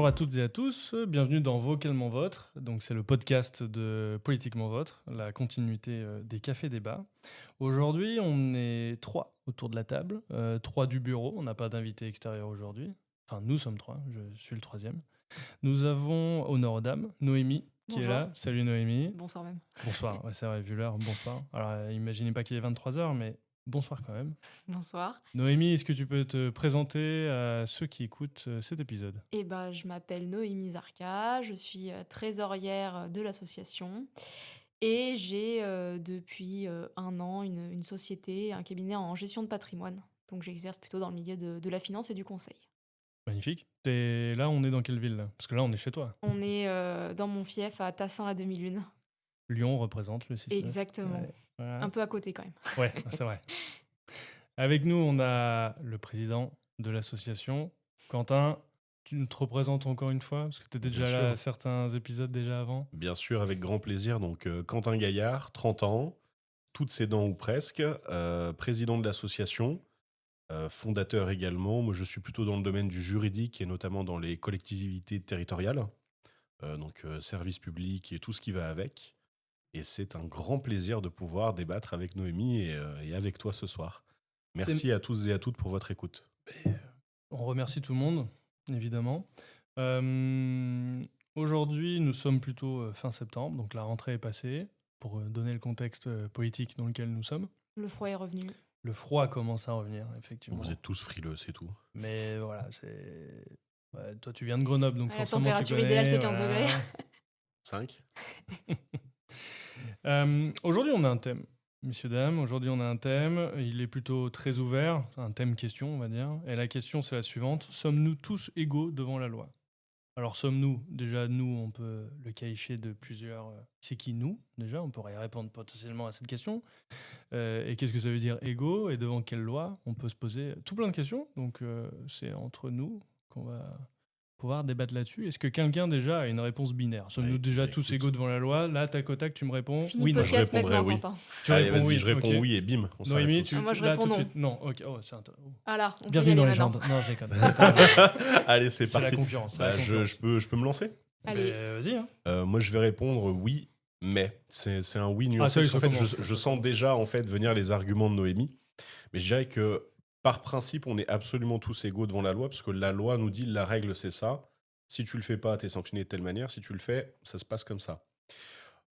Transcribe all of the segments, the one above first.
Bonjour à toutes et à tous, bienvenue dans Vocalement Vôtre. Donc c'est le podcast de Politiquement Vôtre, la continuité des cafés débats. Aujourd'hui, on est 3 autour de la table, 3 du bureau, on n'a pas d'invité extérieur aujourd'hui. Enfin, nous sommes 3, je suis le troisième. Nous avons honneur aux dames, Noémie qui est Bonjour. là. Salut Noémie. Bonsoir même. Bonsoir, ouais, c'est vrai, vu l'heure, bonsoir. Alors imaginez pas qu'il est 23h, mais bonsoir quand même. Bonsoir. Noémie, est-ce que tu peux te présenter à ceux qui écoutent cet épisode? Je m'appelle Noémie Zarka, je suis trésorière de l'association et j'ai depuis un an une société, un cabinet en gestion de patrimoine. Donc j'exerce plutôt dans le milieu de la finance et du conseil. Magnifique. Et là, on est dans quelle ville là? Parce que là, on est chez toi. On est dans mon fief à Tassin la Demi-Lune. Lyon représente le 6-9. Exactement. Ouais, voilà. Un peu à côté quand même. Ouais, c'est vrai. Avec nous, on a le président de l'association, Quentin. Tu te représentes encore une fois? Parce que tu étais Bien déjà là à sûr. certains épisodes déjà avant. Bien sûr, avec grand plaisir. Donc, Quentin Gaillard, 30 ans, toutes ses dents ou presque, président de l'association, fondateur également. Moi, je suis plutôt dans le domaine du juridique et notamment dans les collectivités territoriales, services publics et tout ce qui va avec. Et c'est un grand plaisir de pouvoir débattre avec Noémie et avec toi ce soir. Merci à tous et à toutes pour votre écoute. On remercie tout le monde, évidemment. Aujourd'hui, nous sommes plutôt fin septembre, donc la rentrée est passée, pour donner le contexte politique dans lequel nous sommes. Le froid est revenu. Le froid commence à revenir, effectivement. Vous êtes tous frileux, c'est tout. Mais voilà, c'est... Ouais, toi, tu viens de Grenoble, donc La forcément, température tu connais. idéale, c'est 15 degrés. 5 Aujourd'hui, on a un thème. Messieurs, dames, aujourd'hui, on a un thème. Il est plutôt très ouvert, un thème question, on va dire. Et la question, c'est la suivante. Sommes-nous tous égaux devant la loi? Alors, sommes-nous? Déjà, nous, on peut le qualifier de plusieurs... c'est qui nous, déjà? On pourrait y répondre potentiellement à cette question. Et qu'est-ce que ça veut dire égaux? Et devant quelle loi? On peut se poser tout plein de questions. Donc, c'est entre nous qu'on va pouvoir débattre là-dessus. Est-ce que quelqu'un déjà a une réponse binaire? Sommes-nous déjà tous égaux devant la loi? Là, tac au tac, tu me réponds Fini oui, le non. podcast Je répondrai maintenant, oui. Quentin. Tu Allez, réponds vas-y, oui. je réponds ok. oui et bim, on s'arrête Noémie, tout de tu, suite. moi, je là, réponds tout de non. suite. Non, ok. Oh, Voilà, on bienvenue peut y dans aller les maintenant. gens. Non, je déconne. Allez, c'est C'est la parti. concurrence. c'est la Bah, concurrence. je peux me lancer? Allez. Vas-y. Hein. Moi, je vais répondre oui, mais c'est un oui Ah, nuancé. ça, il Parce qu'en faut fait, commencer, je ça sens commence. déjà en fait venir les arguments de Noémie. Mais je dirais que par principe, on est absolument tous égaux devant la loi, parce que la loi nous dit la règle c'est ça. Si tu le fais pas, tu es sanctionné de telle manière. Si tu le fais, ça se passe comme ça.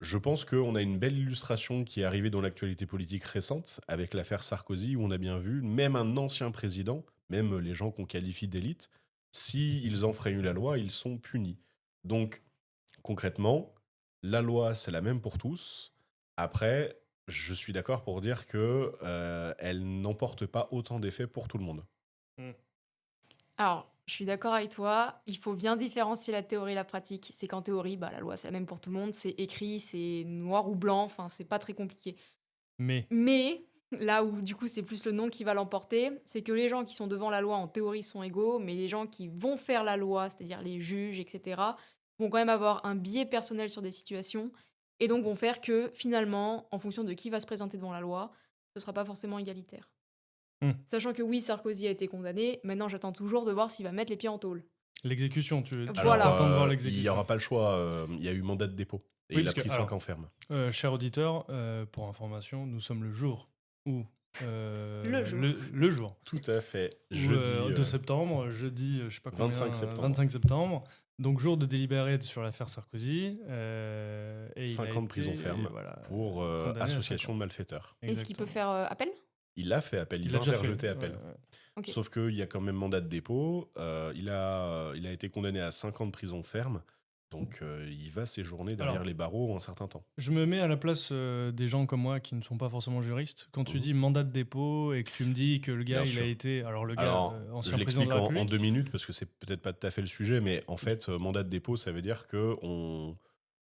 Je pense qu'on a une belle illustration qui est arrivée dans l'actualité politique récente avec l'affaire Sarkozy, où on a bien vu, même un ancien président, même les gens qu'on qualifie d'élite, s'ils enfreignent la loi, ils sont punis. Donc, concrètement, la loi, c'est la même pour tous. Après, je suis d'accord pour dire que elle n'emporte pas autant d'effets pour tout le monde. Alors, je suis d'accord avec toi. Il faut bien différencier la théorie et la pratique. C'est qu'en théorie, la loi, c'est la même pour tout le monde. C'est écrit, c'est noir ou blanc. Enfin, c'est pas très compliqué. Mais Mais là où, du coup, c'est plus le nom qui va l'emporter, c'est que les gens qui sont devant la loi, en théorie, sont égaux. Mais les gens qui vont faire la loi, c'est-à-dire les juges, etc., vont quand même avoir un biais personnel sur des situations. Et donc, vont faire que, finalement, en fonction de qui va se présenter devant la loi, ce sera pas forcément égalitaire. Sachant que oui, Sarkozy a été condamné, maintenant j'attends toujours de voir s'il va mettre les pieds en tôle. l'exécution, tu veux. Voilà. T'attends de voir il n'y l'exécution. aura pas le choix. Il y a eu mandat de dépôt. Et Oui, il a parce que, pris 5 ans ferme. Cher auditeur, pour information, nous sommes le jour où... Le jour. Le jour. Tout à fait. Où, Jeudi 2 septembre, jeudi, je sais pas combien, 25 septembre. 25 septembre. Donc jour de délibéré sur l'affaire Sarkozy. Et 5 ans de prison ferme pour condamné à association 5 ans. de malfaiteurs. Est-ce qu'il peut Exactement. faire appel? Il a fait appel, il Il va a déjà fait. interjeter appel. Ouais. Ok. Sauf qu'il y a quand même mandat de dépôt. Il a été condamné à 5 ans de prison ferme. Donc il va séjourner derrière les barreaux un certain temps. Je me mets à la place des gens comme moi qui ne sont pas forcément juristes. Quand tu dis mandat de dépôt et que tu me dis que le gars, Bien il sûr. a été... Alors le gars, Alors, ancien je président de l'explique la en République. 2 minutes parce que c'est peut-être pas tout à fait le sujet, mais en fait, mandat de dépôt, ça veut dire que on.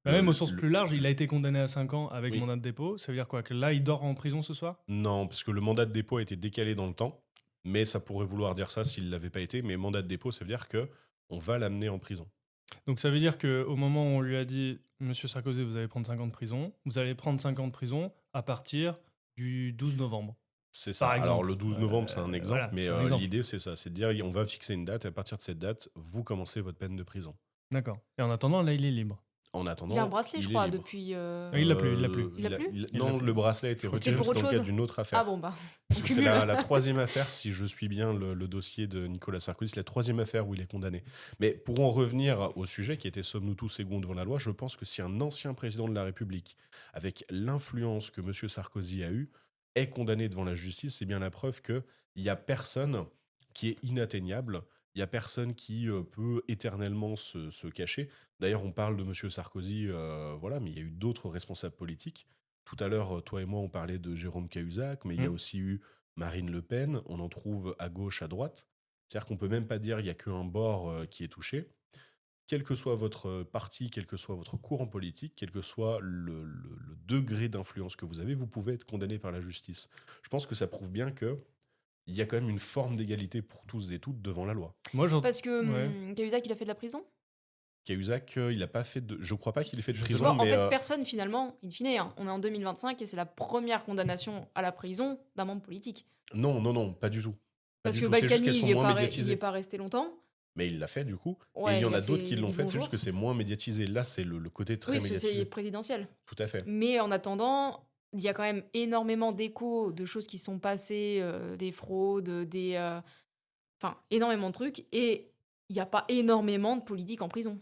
Même au sens plus large, il a été condamné à 5 ans avec Oui. mandat de dépôt. Ça veut dire quoi? Que là, il dort en prison ce soir? Non, parce que le mandat de dépôt a été décalé dans le temps, mais ça pourrait vouloir dire ça s'il l'avait pas été. Mais mandat de dépôt, ça veut dire que on va l'amener en prison. Donc ça veut dire qu'au moment où on lui a dit « Monsieur Sarkozy, vous allez prendre 5 ans de prison », vous allez prendre 5 ans de prison à partir du 12 novembre. C'est ça. Par Alors, exemple. le 12 novembre, c'est un exemple, Voilà, mais c'est un exemple. l'idée, c'est ça. C'est de dire, on va fixer une date, et à partir de cette date, vous commencez votre peine de prison. D'accord. Et en attendant, là, il est libre. En Il a un attendant, bracelet, je il est crois, libre. depuis. Ah, il l'a plus, il l'a plus. Il l'a plus Il l'a Non, plus. le bracelet a été Je crois C'était retiré, pour mais autre c'était dans le cadre chose. d'une autre Ah affaire. bon, bah, on Parce que c'est cumule. la troisième affaire, si je suis bien le dossier de Nicolas Sarkozy, c'est la troisième affaire où il est condamné. Mais pour en revenir au sujet qui était sommes-nous tous égaux devant la loi, je pense que si un ancien président de la République, avec l'influence que M. Sarkozy a eue, est condamné devant la justice, c'est bien la preuve qu'il n'y a personne qui est inatteignable, il n'y a personne qui peut éternellement se cacher. D'ailleurs, on parle de M. Sarkozy, voilà, mais il y a eu d'autres responsables politiques. Tout à l'heure, toi et moi, on parlait de Jérôme Cahuzac, mais il y a Mm. aussi eu Marine Le Pen. On en trouve à gauche, à droite. C'est-à-dire qu'on peut même pas dire qu'il n'y a qu'un bord qui est touché. Quel que soit votre parti, quel que soit votre courant politique, quel que soit le degré d'influence que vous avez, vous pouvez être condamné par la justice. Je pense que ça prouve bien que il y a quand même une forme d'égalité pour tous et toutes devant la loi. Moi, Parce que Ouais. Cahuzac, il a fait de la prison. Cahuzac, il a pas fait de. Je crois pas qu'il ait fait de Je sais prison, pas. Tu vois, en mais fait, personne, finalement, in fine, hein, on est en 2025 et c'est la première condamnation à la prison d'un membre politique. non, non, non, pas du tout. Pas Parce du que tout. C'est juste qu'elles Balkany, sont il est moins pas, il y médiatisées. est pas resté longtemps. Mais il l'a fait du coup. Et il Ouais, y en il a a d'autres fait, qui il a l'ont dit fait, c'est juste bonjour. que c'est moins médiatisé. Là, c'est le côté très Oui, parce que c'est médiatisé. présidentiel. Tout à fait. Mais en attendant, il y a quand même énormément d'échos de choses qui sont passées, des fraudes, enfin, énormément de trucs. Et il n'y a pas énormément de politiques en prison.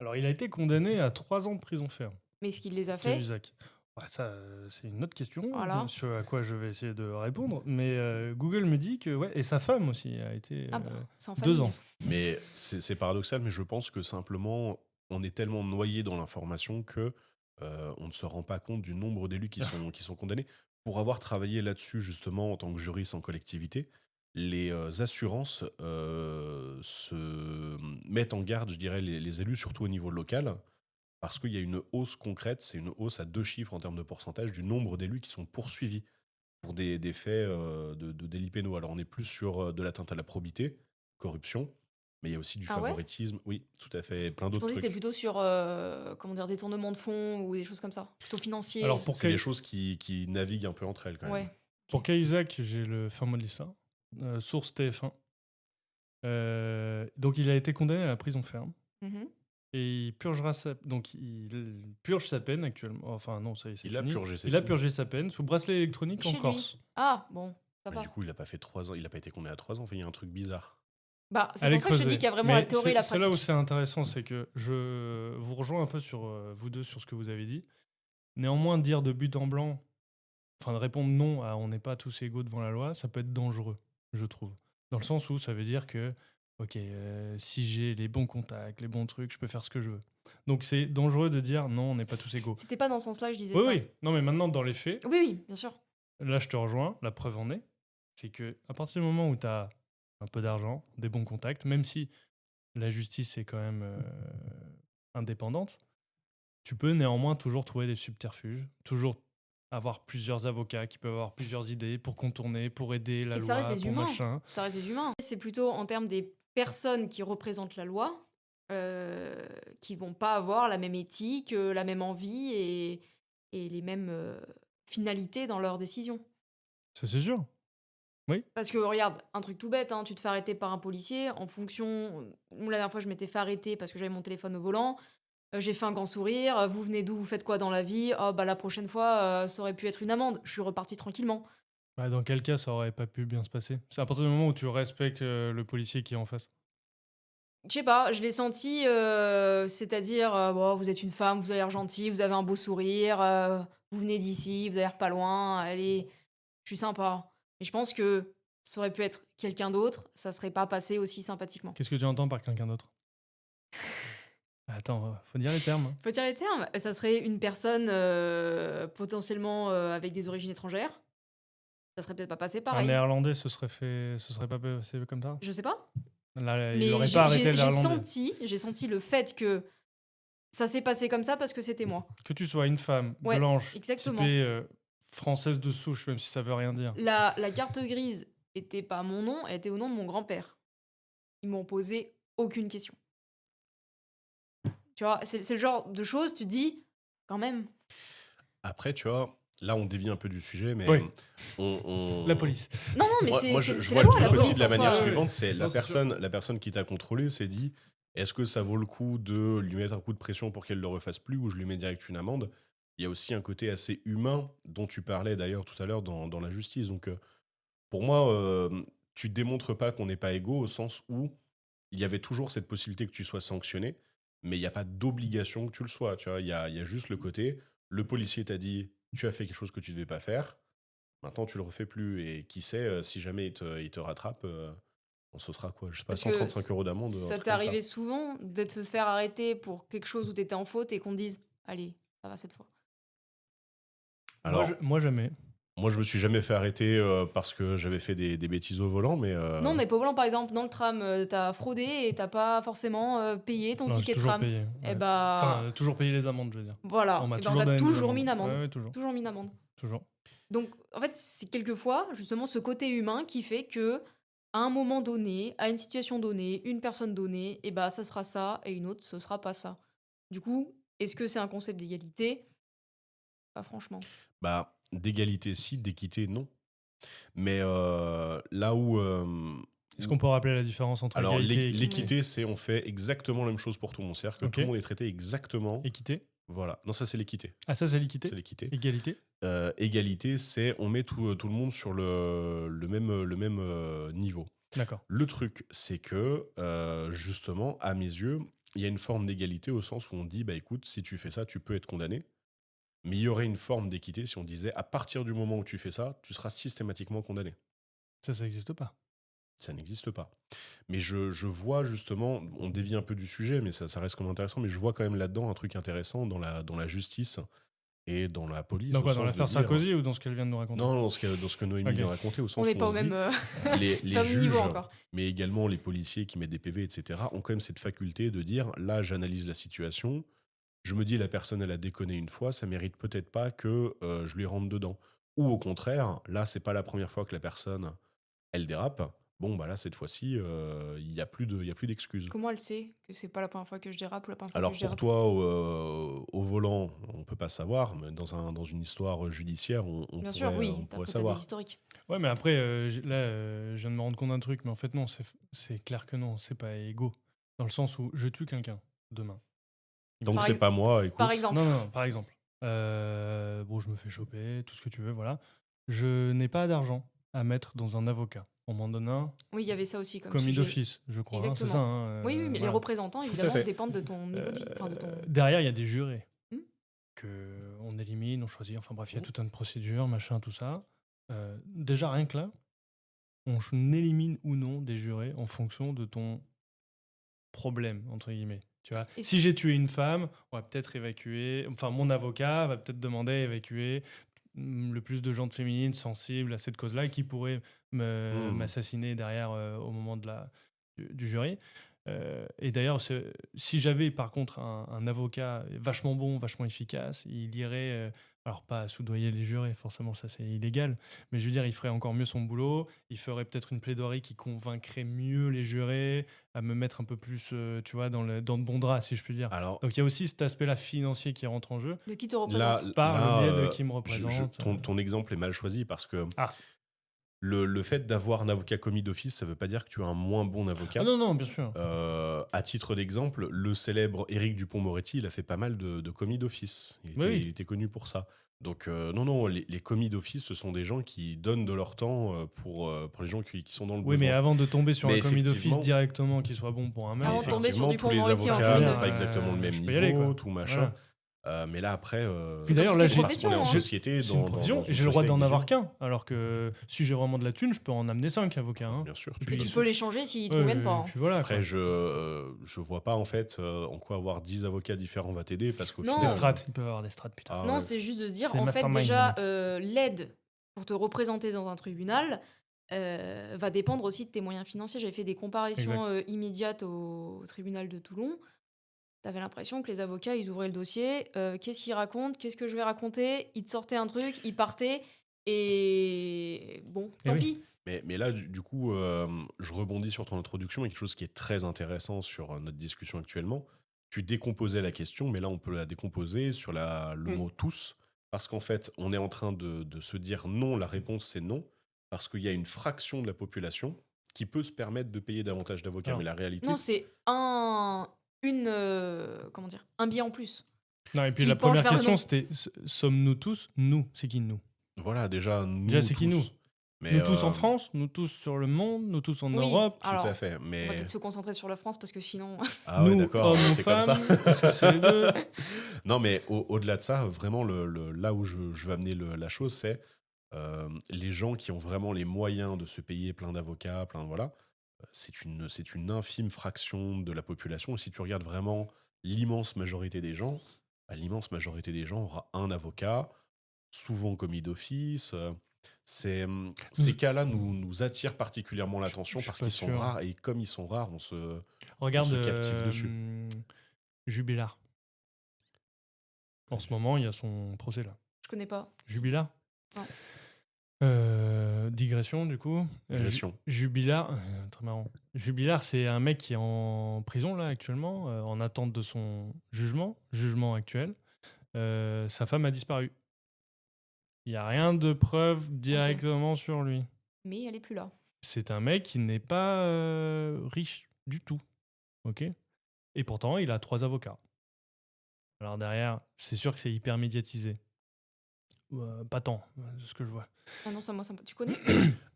Alors, il a été condamné à 3 ans de prison ferme, Mais ce qu'il les a fait, Cahuzac. Ouais, ça, c'est une autre question voilà. sur à quoi je vais essayer de répondre. Mais Google me dit que, ouais, et sa femme aussi a été Ah bah, c'est en 2 famille. ans. Mais c'est paradoxal, mais je pense que simplement, on est tellement noyé dans l'information que on ne se rend pas compte du nombre d'élus qui sont condamnés. Pour avoir travaillé là-dessus, justement, en tant que juriste en collectivité, les assurances se mettent en garde, je dirais, les élus, surtout au niveau local, parce qu'il y a une hausse concrète, c'est une hausse à 2 chiffres en termes de pourcentage du nombre d'élus qui sont poursuivis pour des faits de délits pénaux. Alors on est plus sur de l'atteinte à la probité, corruption, mais il y a aussi du Ah ouais? favoritisme, oui, tout à fait, et plein Je d'autres pensais que c'était trucs. plutôt sur, comment dire, détournement de fonds ou des choses comme ça. Plutôt financier. Alors, pour C'est des Cahus- choses qui naviguent un peu entre elles quand même. Ouais. Pour Cahuzac, j'ai le fin mot de l'histoire. Source TF1. Donc, il a été condamné à la prison ferme. Mhm. Et il purgera donc il purge sa peine actuellement. Enfin non, ça y est, c'est Il a fini. purgé, c'est Il a fini. purgé sa peine sous bracelet électronique en Chez lui. Corse. Ah, bon, ça Mais va. du coup, il a pas fait 3 ans, il a pas été condamné à 3 ans, enfin, il y a un truc bizarre. Bah, c'est Allez pour ça que je te creuser. dis qu'il y a vraiment Mais la théorie et la c'est là où pratique. c'est intéressant, c'est que je vous rejoins un peu sur vous deux sur ce que vous avez dit. Néanmoins, dire de but en blanc, enfin de répondre non à on n'est pas tous égaux devant la loi, ça peut être dangereux, je trouve. Dans le sens où ça veut dire que, ok, si j'ai les bons contacts, les bons trucs, je peux faire ce que je veux. Donc c'est dangereux de dire non, on n'est pas tous égaux. C'était pas dans ce sens-là que je disais Oui, ça. oui. Non, mais maintenant, dans les faits, Oui, oui, bien sûr. là, je te rejoins. La preuve en est. C'est que à partir du moment où tu as un peu d'argent, des bons contacts, même si la justice est quand même indépendante, tu peux néanmoins toujours trouver des subterfuges, toujours avoir plusieurs avocats qui peuvent avoir plusieurs idées pour contourner, pour aider la Et ça reste loi, des pour humains. machin. Ça reste des humains. C'est plutôt en termes des personnes qui représentent la loi, qui vont pas avoir la même éthique, la même envie et les mêmes finalités dans leurs décisions. Ça, c'est sûr. Parce que regarde, un truc tout bête, hein, tu te fais arrêter par un policier en fonction. Moi, la dernière fois, je m'étais fait arrêter parce que j'avais mon téléphone au volant. J'ai fait un grand sourire. Vous venez d'où? Vous faites quoi dans la vie? Oh, bah la prochaine fois, ça aurait pu être une amende. Je suis reparti tranquillement. Ouais, dans quel cas ça aurait pas pu bien se passer? C'est à partir du moment où tu respectes le policier qui est en face. Je sais pas, je l'ai senti, c'est-à-dire, bon, vous êtes une femme, vous avez l'air gentille, vous avez un beau sourire, vous venez d'ici, vous avez l'air pas loin, allez, je suis sympa. Et je pense que ça aurait pu être quelqu'un d'autre, ça serait pas passé aussi sympathiquement. Qu'est-ce que tu entends par quelqu'un d'autre? Attends, faut dire les termes. Hein. Faut dire les termes, ça serait une personne potentiellement avec des origines étrangères. Ça serait peut-être pas passé Un pareil. néerlandais, ce serait pas passé comme ça? Je sais pas. Là, il Mais n'aurait pas arrêté le j'ai néerlandais. j'ai senti le fait que ça s'est passé comme ça parce que c'était moi. Que tu sois une femme Ouais, blanche, exactement. typée française de souche, même si ça veut rien dire. La carte grise était pas mon nom, elle était au nom de mon grand-père. Ils m'ont posé aucune question. Tu vois, c'est le genre de choses, tu te dis, quand même. Après, tu vois, là, on dévie un peu du sujet, mais Oui. La on- police. Non, non, mais moi, c'est je c'est vois la le loi, la truc aussi police de la en manière soi. suivante, c'est Non, c'est sûr. la personne qui t'a contrôlé s'est dit, est-ce que ça vaut le coup de lui mettre un coup de pression pour qu'elle ne le refasse plus ou je lui mets direct une amende? Il y a aussi un côté assez humain dont tu parlais d'ailleurs tout à l'heure dans la justice. Donc, pour moi, tu démontres pas qu'on n'est pas égaux au sens où il y avait toujours cette possibilité que tu sois sanctionné, mais il n'y a pas d'obligation que tu le sois. Tu vois, il y a juste le côté, le policier t'a dit, tu as fait quelque chose que tu ne devais pas faire, maintenant tu le refais plus. Et qui sait, si jamais il te rattrape, ce sera quoi? Je sais pas, Parce que 135 euros d'amende, un ça truc t'est comme ça. arrivé souvent de te faire arrêter pour quelque chose où t'étais en faute et qu'on te dise allez, ça va cette fois. Alors, Moi, jamais. moi, je me suis jamais fait arrêter parce que j'avais fait des bêtises au volant, mais Non, mais pas au volant, par exemple, dans le tram, t'as fraudé et t'as pas forcément payé ton Non, j'ai ticket de toujours tram. payé. Et ouais. bah Enfin, toujours payé les amendes, je veux dire. voilà, On m'a et ben on toujours t'a donné des toujours mis une amendes. amende. Ouais, toujours. Toujours mis une amende. Toujours. Donc, en fait, c'est quelquefois justement ce côté humain qui fait que, à un moment donné, à une situation donnée, une personne donnée, et bah ça sera ça, et une autre, ce sera pas ça. Du coup, est-ce que c'est un concept d'égalité? Pas franchement. bah, d'égalité, si, d'équité, non. Mais là où, Est-ce qu'on peut rappeler la différence entre alors, égalité et équité? l'équité, c'est on fait exactement la même chose pour tout le monde. C'est-à-dire que Ok. tout le monde est traité exactement. Équité. Voilà. Non, ça, c'est l'équité. Ah, ça, c'est l'équité. C'est l'équité. Égalité. Égalité, c'est on met tout le monde sur le même niveau. D'accord. Le truc, c'est que, justement, à mes yeux, il y a une forme d'égalité au sens où on dit, bah écoute, si tu fais ça, tu peux être condamné. Mais il y aurait une forme d'équité si on disait, à partir du moment où tu fais ça, tu seras systématiquement condamné. Ça n'existe pas. Ça n'existe pas. Mais je vois justement, on dévie un peu du sujet, mais ça reste quand même intéressant, mais je vois quand même là-dedans un truc intéressant dans la justice et dans la police. Dans au quoi? Dans sens de l'affaire dire- Sarkozy ou dans ce qu'elle vient de nous raconter? Non, dans ce que Noémie Ok. vient de raconter, au On sens n'est où pas on au se dit, même, les même juges, niveau encore. mais également les policiers qui mettent des PV, etc., ont quand même cette faculté de dire, là, j'analyse la situation, je me dis, la personne, elle a déconné une fois, ça mérite peut-être pas que je lui rentre dedans. Ou au contraire, là, c'est pas la première fois que la personne, elle dérape. Bon, bah là, cette fois-ci, il y a plus d'excuses. Comment elle sait que c'est pas la première fois que je dérape ou la première fois Alors que je pour dérape? toi, au volant, on peut pas savoir, mais dans une histoire judiciaire, Bien sûr, on oui, t'as pourrait t'as savoir. des historiques. Ouais, mais après, je viens de me rendre compte d'un truc, mais en fait, non, c'est clair que non, c'est pas égaux. Dans le sens où je tue quelqu'un demain. Tant que Par c'est ex- pas moi, écoute. Par exemple. Non, non, non, par exemple. Bon, je me fais choper, tout ce que tu veux, voilà. Je n'ai pas d'argent à mettre dans un avocat. On m'en donne un Oui, il y avait ça aussi comme commis sujet. d'office, je crois. Hein, c'est Exactement. ça. Hein, Oui, oui, mais les voilà. représentants, à évidemment, fait. dépendent de ton niveau de vie. Enfin, de ton... Derrière, il y a des jurés Hmm. que on élimine, on choisit. Enfin bref, il y a Mhm. toute une procédure, machin, tout ça. Déjà, rien que là, on élimine ou non des jurés en fonction de ton problème, entre guillemets. Tu vois, Et si j'ai tué une femme, on va peut-être évacuer. Enfin, mon avocat va peut-être demander à évacuer le plus de gens de féminines sensibles à cette cause-là et qui pourraient m'assassiner derrière au moment du jury. Et d'ailleurs, si j'avais par contre un avocat vachement bon, vachement efficace, il irait, alors pas soudoyer les jurés, forcément ça c'est illégal, mais je veux dire, il ferait encore mieux son boulot, il ferait peut-être une plaidoirie qui convaincrait mieux les jurés à me mettre un peu plus, tu vois, dans de bons draps, si je puis dire. Alors Donc il y a aussi cet aspect-là financier qui rentre en jeu, De qui te là, représente? par là, le biais de qui me je- représente. ton exemple est mal choisi parce que Ah. le fait d'avoir un avocat commis d'office, ça veut pas dire que tu as un moins bon avocat. Ah non, non, bien sûr. À titre d'exemple, le célèbre Éric Dupond-Moretti, il a fait pas mal de commis d'office. Oui. Il était connu pour ça. Donc non, les commis d'office, ce sont des gens qui donnent de leur temps pour les gens qui sont dans le Oui, mais besoin. avant de tomber sur Mais un commis d'office effectivement- directement qui soit bon pour un mec, Avant de tomber sur Effectivement, tous les Dupond-Moretti en avocats ville, n'ont pas exactement le même je peux y niveau, aller, quoi. tout machin. Voilà. Mais là, après, Et d'ailleurs, là, c'est j'ai- parce qu'on est en c'est une société. c'est une dans profession, une et j'ai le droit société d'en avec avoir des gens. qu'un. Alors que si j'ai vraiment de la thune, je peux en amener 5 avocats. Hein. Bien sûr. Et puis, Et tu peux les changer s'ils te Ouais, conviennent pas. et hein. puis voilà. Après, Quoi. je vois pas en fait en quoi avoir 10 avocats différents va t'aider parce qu'au Non. final. Des strates, ils peuvent avoir des strates, putain. Ah Non, ouais. c'est juste de se dire, C'est en fait, mastermind, déjà, le l'aide pour te représenter dans un tribunal va dépendre aussi de tes moyens financiers. J'avais fait des comparaisons immédiates au tribunal de Toulon. T'avais l'impression que les avocats, ils ouvraient le dossier. Qu'est-ce qu'ils racontent? Qu'est-ce que je vais raconter? Ils te sortaient un truc, ils partaient. Et bon, Eh tant oui. pis. Mais là, du coup, je rebondis sur ton introduction et quelque chose qui est très intéressant sur notre discussion actuellement. Tu décomposais la question, mais là, on peut la décomposer sur le mot tous. Parce qu'en fait, on est en train de se dire non, la réponse c'est non, parce qu'il y a une fraction de la population qui peut se permettre de payer davantage d'avocats. Mais Alors, la réalité, Non, c'est comment dire, un biais en plus non, et puis qui la penche première vers le question, non. c'était sommes-nous tous nous? C'est qui nous? voilà, déjà, Déjà, nous c'est qui nous? tous. Mais Nous tous en France, nous tous sur le monde, nous tous en Oui, Europe, tout à alors, fait. on va Mais peut-être se concentrer sur la France parce que sinon. ah ouais, nous d'accord, hommes ou t'es comme ça. femmes, est-ce que c'est les deux? Non, mais au-delà de ça, vraiment, là où je veux amener la chose, c'est les gens qui ont vraiment les moyens de se payer plein d'avocats, voilà, c'est une infime fraction de la population. Et si tu regardes vraiment l'immense majorité des gens, bah, l'immense majorité des gens aura un avocat, souvent commis d'office. Ces Nous- cas-là nous attirent particulièrement l'attention je suis parce pas qu'ils sont sûr. rares. Et comme ils sont rares, on Regarde se captive dessus. Jubilard. En ce moment, il y a son procès là. Je connais pas. Jubilard. Non. Digression du coup. Digression. Jubilard, très marrant. Jubilard, c'est un mec qui est en prison là actuellement, en attente de son jugement actuel. Sa femme a disparu. Il n'y a rien de preuve directement sur lui. Mais elle est plus là. C'est un mec qui n'est pas riche du tout. Ok. Et pourtant, il a 3 avocats. Alors derrière, c'est sûr que c'est hyper médiatisé. Pas tant, de ce que je vois. Ah non, ça, moi, tu connais?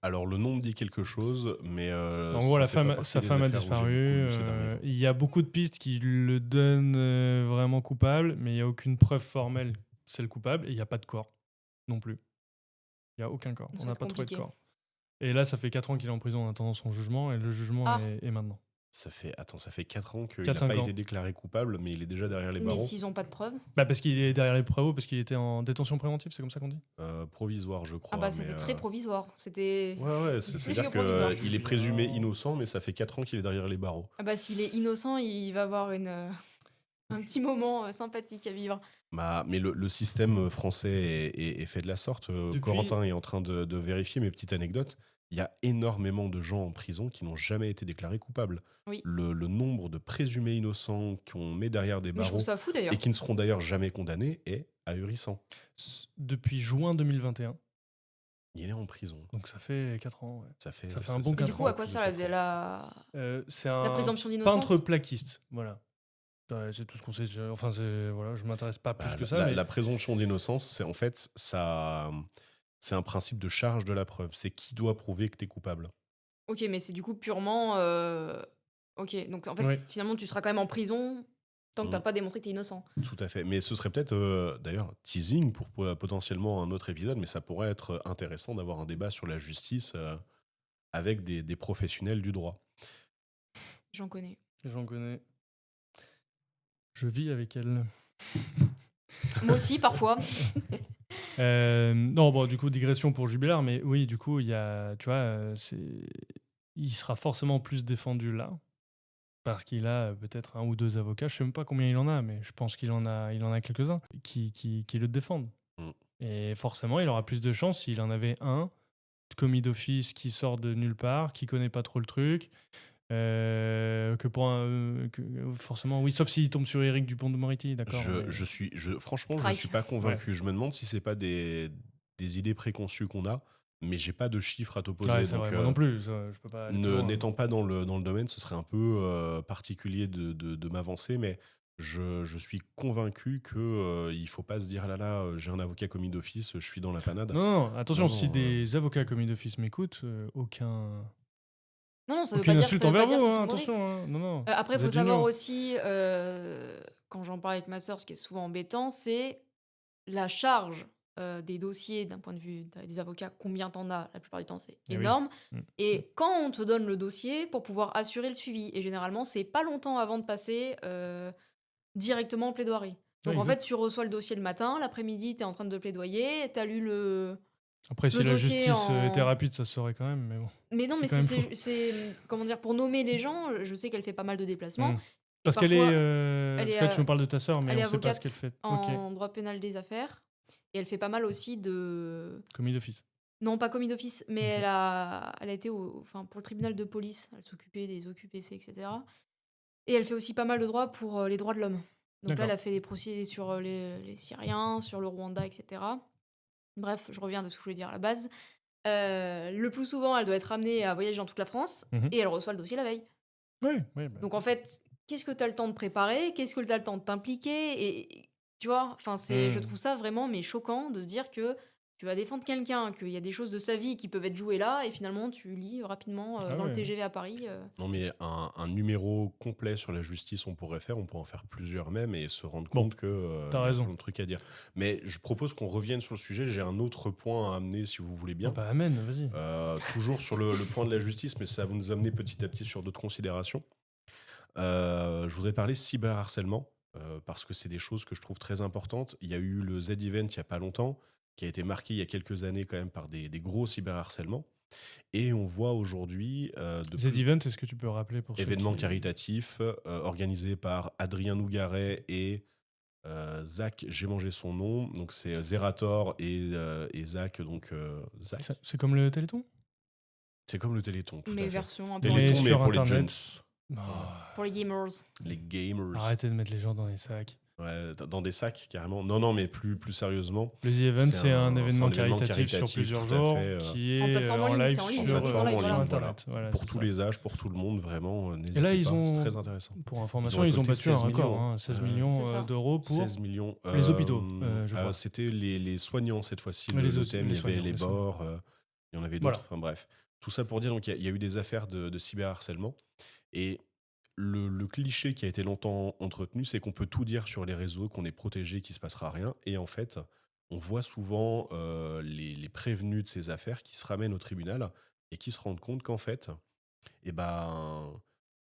Alors, le nom me dit quelque chose, mais En gros, ça fait pas partie sa des femme a affaires où j'ai beaucoup disparu. lu ces derniers temps. Il y a beaucoup de pistes qui le donnent vraiment coupable, mais il n'y a aucune preuve formelle que c'est le coupable, et il n'y a pas de corps non plus. Il n'y a aucun corps. Ça On va n'a être pas trouvé de compliqué. corps. Et là, ça fait 4 ans qu'il est en prison en attendant son jugement, et le jugement Ah. est maintenant. Ça fait 4 ans qu'il 4, n'a pas 5 ans. été déclaré coupable, mais il est déjà derrière les Mais barreaux. s'ils ont pas de preuves. Bah parce qu'il est derrière les travaux, parce qu'il était en détention préventive, c'est comme ça qu'on dit? Provisoire, je crois. Ah bah mais, c'était très provisoire. C'était. Ouais, Plus c'est-à-dire que provisoire. qu'il est présumé innocent, mais ça fait 4 ans qu'il est derrière les barreaux. Ah bah s'il est innocent, il va avoir un petit moment sympathique à vivre. Mais le système français est fait de la sorte. Depuis- Corentin est en train de vérifier mes petites anecdotes. Il y a énormément de gens en prison qui n'ont jamais été déclarés coupables. Oui. Le nombre de présumés innocents qu'on met derrière des Mais je trouve barreaux ça fou d'ailleurs. et qui ne seront d'ailleurs jamais condamnés est ahurissant. Depuis juin 2021, Il est en prison. donc ça fait 4 ans. Ouais. Ça fait un bon Et 4 du coup, ans, à quoi plus de sert 4 ans. C'est la un présomption d'innocence? peintre plaquiste, voilà. Ouais, c'est tout ce qu'on sait. Enfin, voilà, je m'intéresse pas plus Bah, que ça. la, mais... la présomption d'innocence, c'est en fait c'est un principe de charge de la preuve. C'est qui doit prouver que tu es coupable. Ok, mais c'est du coup purement. Ok, donc en fait, Oui. finalement, tu seras quand même en prison tant que t'as Mm. pas démontré que t'es innocent. Tout à fait. Mais ce serait peut-être, d'ailleurs, teasing pour potentiellement un autre épisode, mais ça pourrait être intéressant d'avoir un débat sur la justice avec des professionnels du droit. J'en connais. J'en connais. Je vis avec elle. Moi aussi, parfois. Non, bon, du coup, digression pour Jubilard, mais oui, du coup, il y a, tu vois, il sera forcément plus défendu là, parce qu'il a peut-être 1 ou 2 avocats, je sais même pas combien il en a, mais je pense qu'il en a quelques-uns qui le défendent. Mm. Et forcément, il aura plus de chance s'il en avait un commis d'office qui sort de nulle part, qui connaît pas trop le truc, que pour forcément, oui, sauf s'il tombe sur Éric Dupond-Moretti, d'accord. Franchement, je Strike. suis pas convaincu. Je me demande si c'est pas des idées préconçues qu'on a, mais j'ai pas de chiffres à t'opposer. Ouais, c'est donc, vrai, moi non plus, ça, je peux pas aller plus loin. n'étant pas dans le domaine, ce serait un peu particulier de m'avancer, mais je suis convaincu que il faut pas se dire ah là là, j'ai un avocat commis d'office, je suis dans la panade. Non, attention, Non, si des avocats commis d'office m'écoutent, aucun... Non, ça veut aucune pas dire, insulte ça veut pas envers dire vous, qu'ils hein, sont mauvais. attention. Hein, non. Après, il Vous faut êtes savoir géniaux. aussi, quand j'en parle avec ma sœur, ce qui est souvent embêtant, c'est la charge des dossiers d'un point de vue des avocats. Combien t'en as? La plupart du temps, c'est Eh oui. énorme. Mm. Et quand on te donne le dossier pour pouvoir assurer le suivi, et généralement, c'est pas longtemps avant de passer directement en plaidoirie. Donc Ouais, en fait, exact. tu reçois le dossier le matin, l'après-midi, t'es en train de plaidoyer, t'as lu le... Après, si le la dossier justice en- était rapide, ça se saurait quand même, mais bon. Mais non, C'est mais quand même c'est comment dire, pour nommer les gens, je sais qu'elle fait pas mal de déplacements. Mm. Parce qu'elle parfois, est... elle parce est, que là, tu nous parles de ta sœur, mais Elle est on sait pas ce avocate qu'elle fait. en Ok, droit pénal des affaires. Et elle fait pas mal aussi de... commis d'office. Non, pas commis d'office, mais Ok. elle a été pour le tribunal de police. Elle s'occupait des OQPC, etc. Et elle fait aussi pas mal de droit pour les droits de l'homme. Donc là, elle D'accord. a fait des procès sur les Syriens, sur le Rwanda, etc. Bref, je reviens de ce que je voulais dire à la base. Le plus souvent, elle doit être amenée à voyager dans toute la France Mhm. et elle reçoit le dossier la veille. Oui, oui, bah, Donc en fait, qu'est-ce que tu as le temps de préparer? Qu'est-ce que tu as le temps de t'impliquer? Et tu vois, enfin, je hmm. trouve ça vraiment mais choquant de se dire que tu vas défendre quelqu'un, qu'il y a des choses de sa vie qui peuvent être jouées là, et finalement tu lis rapidement Ah dans le ouais. TGV à Paris. Non, mais un numéro complet sur la justice, on pourrait en faire plusieurs même, et se rendre Bon, compte que t'as il y a raison. plein de trucs à dire. Mais je propose qu'on revienne sur le sujet. J'ai un autre point à amener, si vous voulez Ah bien. bah, amen, vas-y. Toujours sur le point de la justice, mais ça va nous amener petit à petit sur d'autres considérations. Je voudrais parler cyberharcèlement, parce que c'est des choses que je trouve très importantes. Il y a eu le Z-Event il y a pas longtemps, qui a été marqué il y a quelques années quand même par des gros cyberharcèlements. Et on voit aujourd'hui de plus Z-Event, est-ce que tu peux rappeler pour ceux événements qui... caritatifs organisés par Adrien Nougaret et Zach, j'ai mangé son nom, donc c'est Zerator et Zach, donc Zach. C'est comme le Téléthon? C'est comme le Téléthon, tout Mais à fait. version un peu Mais Téléthon, mais sur pour les Internet. jeunes, Oh, pour les gamers. les gamers. arrêtez de mettre les gens dans les sacs. Ouais, dans des sacs, carrément. Non, non, mais plus sérieusement. Le The-Event, c'est un événement caritatif sur caritatif, plusieurs tout à jours fait, qui En est plateforme en en ligne, live c'est en ligne, sur, c'est en live, sur voilà. Internet. Voilà, pour c'est tous ça. les âges, pour tout le monde, vraiment, Et n'hésitez là, pas, ils c'est ont, très intéressant. pour information, ils ont récolté battu un 16 record, millions, hein, 16 hein. millions C'est ça. d'euros pour 16 millions. les hôpitaux, je crois. C'était les soignants cette fois-ci, Mais le, les le autres- thème. les Il y avait soignants, les les soignants. bords, il y en avait Voilà. d'autres, enfin bref. Tout ça pour dire, donc il y a eu des affaires de cyberharcèlement. Et le cliché qui a été longtemps entretenu, c'est qu'on peut tout dire sur les réseaux, qu'on est protégé, qu'il ne se passera rien. Et en fait, on voit souvent les prévenus de ces affaires qui se ramènent au tribunal et qui se rendent compte qu'en fait, eh ben,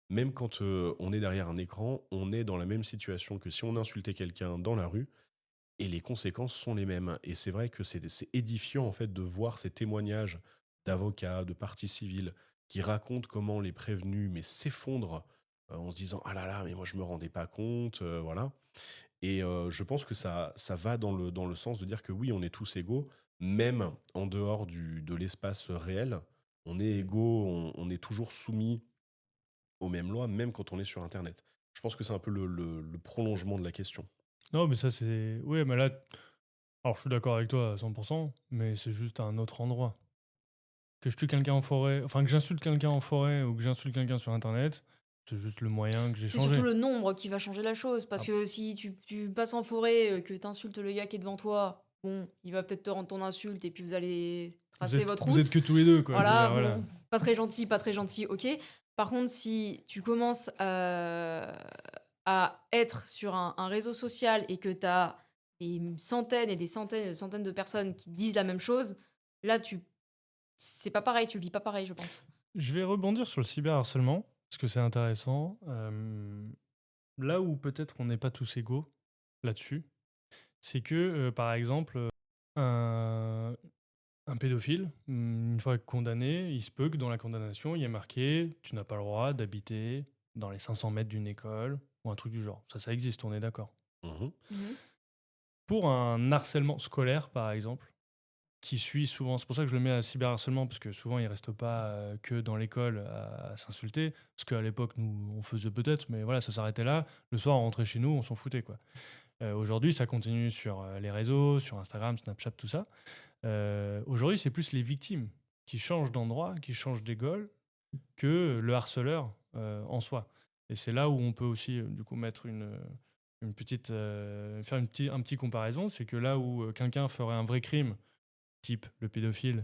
même quand on est derrière un écran, on est dans la même situation que si on insultait quelqu'un dans la rue, et les conséquences sont les mêmes. Et c'est vrai que c'est édifiant en fait de voir ces témoignages d'avocats, de parties civiles, qui racontent comment les prévenus mais s'effondrent en se disant ah là là, mais moi je me rendais pas compte, voilà. Et je pense que ça va dans le sens de dire que oui, on est tous égaux, même en dehors de l'espace réel. On est égaux, on est toujours soumis aux mêmes lois, même quand on est sur Internet. Je pense que c'est un peu le prolongement de la question. Non, mais ça, c'est... Oui, mais là... Alors, je suis d'accord avec toi à 100%, mais c'est juste à un autre endroit. Que je tue quelqu'un en forêt... Enfin, que j'insulte quelqu'un en forêt ou que j'insulte quelqu'un sur Internet, c'est juste le moyen que j'ai C'est changé. surtout le nombre qui va changer la chose. Parce Ah. que si tu passes en forêt, que tu insultes le gars qui est devant toi, bon, il va peut-être te rendre ton insulte et puis vous allez tracer votre route. Vous êtes que tous les deux, quoi. Voilà, Je veux dire, bon, pas très gentil, ok. Par contre, si tu commences à être sur un réseau social et que tu as des centaines et des centaines de personnes qui disent la même chose, là, c'est pas pareil, tu le vis pas pareil, je pense. Je vais rebondir sur le cyberharcèlement, parce que c'est intéressant. Là où peut-être on n'est pas tous égaux là-dessus, c'est que, par exemple, un pédophile, une fois condamné, il se peut que dans la condamnation, il y ait marqué « tu n'as pas le droit d'habiter dans les 500 mètres d'une école » ou un truc du genre. Ça existe, on est d'accord. Mhm. Pour un harcèlement scolaire, par exemple, qui suit souvent, c'est pour ça que je le mets à cyberharcèlement, parce que souvent, il ne reste pas que dans l'école à s'insulter, ce qu'à l'époque, nous, on faisait peut-être, mais voilà, ça s'arrêtait là. Le soir, on rentrait chez nous, on s'en foutait, quoi. Aujourd'hui, ça continue sur les réseaux, sur Instagram, Snapchat, tout ça. Aujourd'hui, c'est plus les victimes qui changent d'endroit, qui changent d'école, que le harceleur en soi. Et c'est là où on peut aussi, du coup, mettre une petite, faire un petit comparaison. C'est que là où quelqu'un ferait un vrai crime, type le pédophile,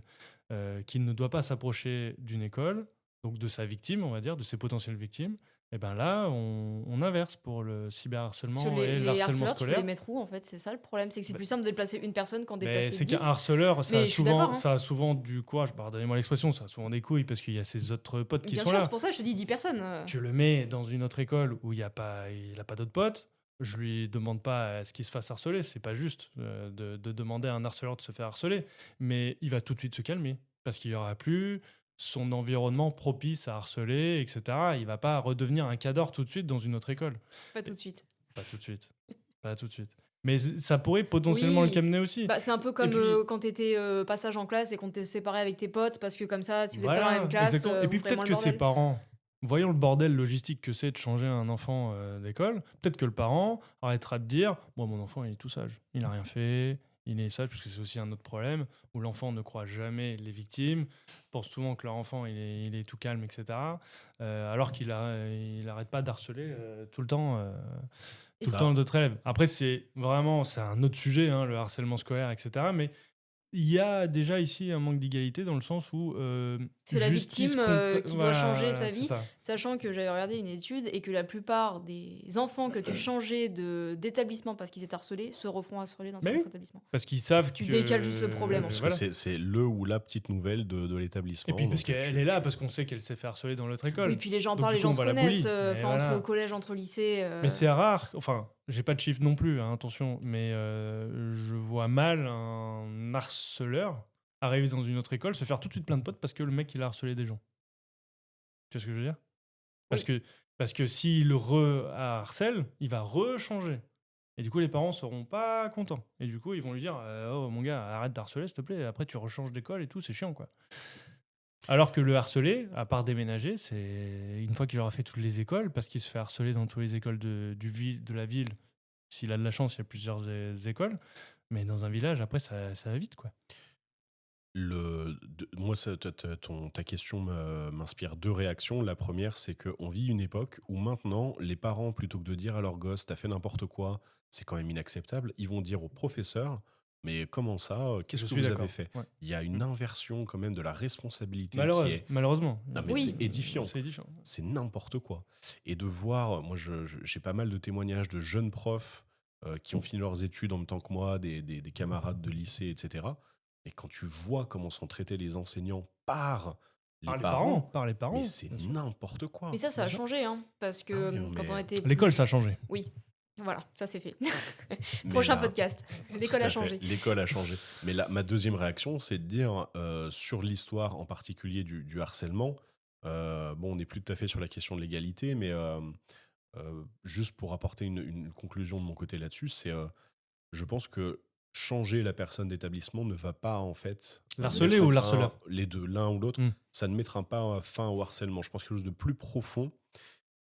qui ne doit pas s'approcher d'une école, donc de sa victime, on va dire, de ses potentielles victimes, et ben là, on inverse pour le cyberharcèlement Sur et le les harcèlement harceleurs, tu veux scolaire. les mettre où en fait? C'est ça le problème, c'est que c'est Bah, plus simple de déplacer une personne qu'en mais déplacer c'est 10. qu'un harceleur, Mais je suis d'accord, hein. ça a souvent du courage, pardonnez-moi l'expression, ça a souvent des couilles parce qu'il y a ses autres potes qui Bien sont sûr, là. c'est pour ça que je te dis 10 personnes. Tu le mets dans une autre école où il a pas d'autres potes. Je lui demande pas à ce qu'il se fasse harceler. C'est pas juste de demander à un harceleur de se faire harceler. Mais il va tout de suite se calmer parce qu'il y aura plus son environnement propice à harceler, etc. Il va pas redevenir un cador tout de suite dans une autre école. Pas tout de suite. Pas tout de suite. Pas tout de suite. Mais ça pourrait potentiellement Oui. le calmer aussi. Bah, c'est un peu comme puis- quand t'étais passage en classe et qu'on te séparait avec tes potes parce que comme ça, si vous êtes pas dans la Voilà, même classe, exactement. Et puis vous ferez peut-être moins que le ses bordel. parents voyant le bordel logistique que c'est de changer un enfant d'école, peut-être que le parent arrêtera de dire bon, mon enfant, il est tout sage, il n'a rien fait, il est sage, parce que c'est aussi un autre problème où l'enfant ne croit jamais les victimes, pense souvent que leur enfant, il est tout calme, etc. Alors il arrête pas d'harceler Et tout le Bah, temps d'autres élèves. Après, c'est un autre sujet, hein, le harcèlement scolaire, etc. Mais il y a déjà ici un manque d'égalité dans le sens où c'est la justice victime qui doit voilà, changer voilà, sa c'est vie, ça. sachant que j'avais regardé une étude et que la plupart des enfants que tu changeais d'établissement parce qu'ils étaient harcelés se referont harceler dans Mais un oui, autre établissement. parce qu'ils savent Tu que décales juste le problème, en parce fait. que voilà. c'est le ou la petite nouvelle de Et l'établissement. puis parce Donc qu'elle est là, parce qu'on sait qu'elle s'est fait harceler dans l'autre Oui, école. puis les gens Donc parlent, du les coup, gens on se va la connaissent, bully. Mais enfin entre voilà. collège, entre lycées. Mais c'est rare, enfin, j'ai pas de chiffres non plus, hein, attention, mais je vois mal un harceleur arriver dans une autre école, se faire tout de suite plein de potes parce que le mec, il a harcelé des gens. Tu vois ce que je veux dire? Parce Oui. que, parce que s'il harcèle, il va rechanger. Et du coup, les parents seront pas contents. Et du coup, ils vont lui dire oh mon gars, arrête d'harceler, s'il te plaît. Après, tu rechanges d'école et tout, c'est chiant, quoi. Alors que le harceler, à part déménager, c'est une fois qu'il aura fait toutes les écoles, parce qu'il se fait harceler dans toutes les écoles de la ville. S'il a de la chance, il y a plusieurs écoles. Mais dans un village, après, ça va vite, quoi. Moi, ta question m'inspire deux réactions. La première, c'est qu'on vit une époque où maintenant, les parents, plutôt que de dire à leur gosse, t'as fait n'importe quoi, c'est quand même inacceptable, ils vont dire au professeur, mais comment ça, qu'est-ce Je que suis vous avez d'accord. fait? Ouais. Il y a Mm. une inversion quand même de la responsabilité qui est... Malheureusement. Non, mais Oui. c'est édifiant. C'est édifiant. C'est n'importe quoi. Et de voir, moi j'ai pas mal de témoignages de jeunes profs qui ont fini leurs études en même temps que moi, des camarades de lycée, etc. Et quand tu vois comment sont traités les enseignants par les parents, Par les parents. mais c'est bien sûr. n'importe quoi. Mais ça a Bien sûr. changé, hein, parce que Ah oui, quand on mais- était L'école, plus- ça a changé. Oui, voilà, ça c'est fait. Mais Prochain là, podcast. tout L'école à a fait, changé. l'école a changé. Mais là, ma deuxième réaction, c'est de dire sur l'histoire en particulier du harcèlement, bon, on n'est plus tout à fait sur la question de l'égalité, mais juste pour apporter une conclusion de mon côté là-dessus, c'est je pense que changer la personne d'établissement ne va pas en fait L'harceler mettre ou fin, l'harceleur? les deux, l'un ou l'autre, Hmm. ça ne mettra pas fin au harcèlement. Je pense quelque chose de plus profond.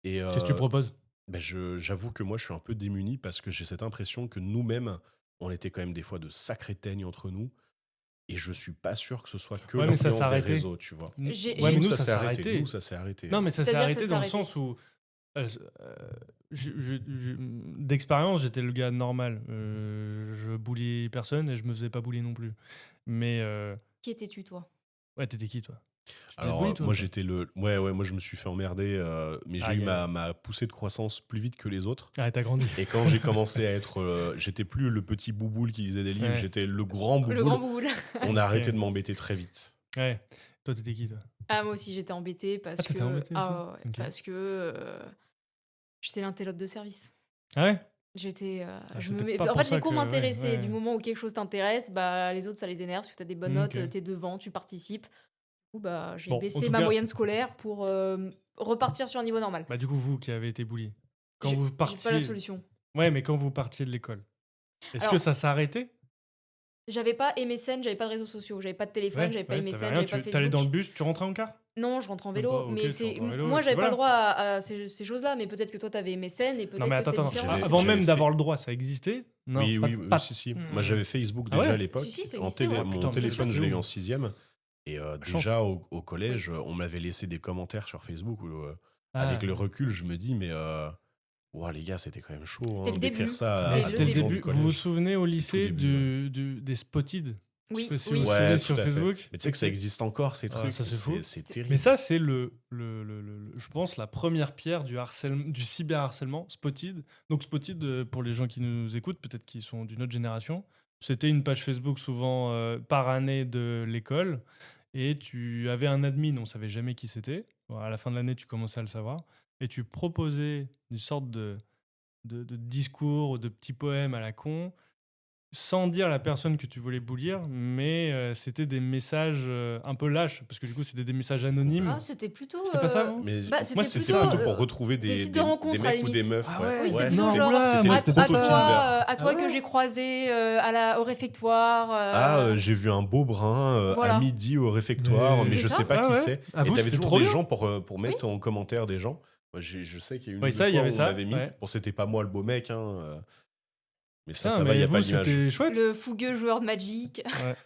Et Qu'est-ce que tu proposes? ben j'avoue que moi je suis un peu démuni parce que j'ai cette impression que nous-mêmes, on était quand même des fois de sacrés teignes entre nous. Et je suis pas sûr que ce soit que Ouais, mais ça l'influence s'est des arrêté. réseaux, tu vois. J'ai- Ouais, mais Nous, nous, ça s'est arrêté. arrêté. Nous, ça s'est arrêté. Non, mais ça s'est C'est-à-dire, arrêté ça dans s'est le arrêté. sens où, d'expérience, j'étais le gars normal. Je bulliais personne et je me faisais pas bully non plus. Mais Qui étais-tu, toi? ouais, t'étais qui, toi? Tu te faisais Alors, bully, toi, moi, ou pas? j'étais ouais, moi, je me suis fait emmerder, mais j'ai Aïe, eu aïe. ma poussée de croissance plus vite que les autres. Ah, t'as grandi. Et quand j'ai commencé à être. J'étais plus le petit bouboule qui lisait des livres, Ouais. j'étais le grand Le bouboule. grand boule. On a arrêté Ok. de m'embêter très vite. Ouais. Toi, t'étais qui, toi? Ah, moi aussi, j'étais embêtée parce Ah, t'étais que. embêtée aussi? Ah, ouais, Ok. parce que j'étais l'intellote de service. Ah ouais? J'étais. Je me c'était mets... pas En pour fait, ça les cours que- ouais, m'intéressaient. ouais. Du moment où quelque chose t'intéresse, bah, les autres, ça les énerve parce que t'as des bonnes notes, Ok. t'es devant, tu participes. Du coup, bah, j'ai Bon, en baissé tout ma cas- moyenne scolaire pour repartir sur un niveau normal. Bah, du coup, vous qui avez été bully, quand J'ai vous j'ai partiez. pas la solution. Ouais, mais quand vous partiez de l'école, est-ce que Alors- ça s'est arrêté? J'avais pas MSN, j'avais pas de réseaux sociaux, j'avais pas de téléphone, j'avais pas t'avais MSN, rien, j'avais pas t'allais dans le Facebook. bus, tu rentrais en car? Non, je rentre en Même vélo, pas, ok, mais tu c'est rentres en vélo, et moi puis j'avais pas voilà. le droit à ces choses-là, mais peut-être que toi t'avais MSN et peut-être Non, mais que c'était attends, différent. J'avais- avant j'avais même fait- d'avoir le droit, ça existait? Non, oui, pas- oui, pas- si, si. Hmm. Moi, j'avais Facebook Ah déjà ouais à l'époque. Si, si, ça En existait, ouais. mon Putain, mais téléphone, c'est je l'ai eu où? en 6e. Et chance. déjà, au collège, on m'avait laissé des commentaires sur Facebook où, avec Ah. le recul, je me dis, mais ouah, les gars, c'était quand même chaud C'était le d'écrire début. ça C'était C'était le des gens début. du Vous vous collège. souvenez au C'est lycée tout début, des Spotted? Oui, Je sais pas si oui. vous vous Ouais, souvenez tout sur à fait. Facebook. Mais tu sais que ça existe encore, ces Ah, trucs. ça, c'est fou. C'est terrible. Mais ça, c'est je pense, la première pierre du cyberharcèlement, Spotted. Donc Spotted, pour les gens qui nous écoutent, peut-être qui sont d'une autre génération, c'était une page Facebook souvent par année de l'école. Et tu avais un admin, on savait jamais qui c'était. Bon, à la fin de l'année, tu commençais à le savoir. Et tu proposais une sorte de discours ou de petits poèmes à la con sans dire la personne que tu voulais bullir, mais c'était des messages un peu lâches, parce que du coup, c'était des messages anonymes. Ah, c'était plutôt. C'était pas ça, vous? Mais Bah, Moi, c'était c'était ça, plutôt plutôt pour retrouver des des, sites de des, des rencontres, à la mecs ou des limite. meufs. Ah ouais. ouais, Oui, c'était Ouais, plutôt non, genre oula, c'était moi, le c'était à pas proto ça. Tinder. à toi Ah que ouais. j'ai croisé au réfectoire. J'ai vu un beau brun à Voilà. midi au réfectoire, mais Mais- je C'était sais ça pas Ah qui ouais. c'est. Ah, Et vous, t'avais c'était toujours trop des bien. gens pour mettre en commentaire des gens. Moi, je sais qu'il y a une ou Oui, deux ça, il y fois avait où on ça. l'avait mis. Ouais. Bon, c'était pas moi le beau mec, mais Putain, ça va, il n'y mais a pas vous, l'image. c'était chouette. Le fougueux joueur de Magic. Ouais.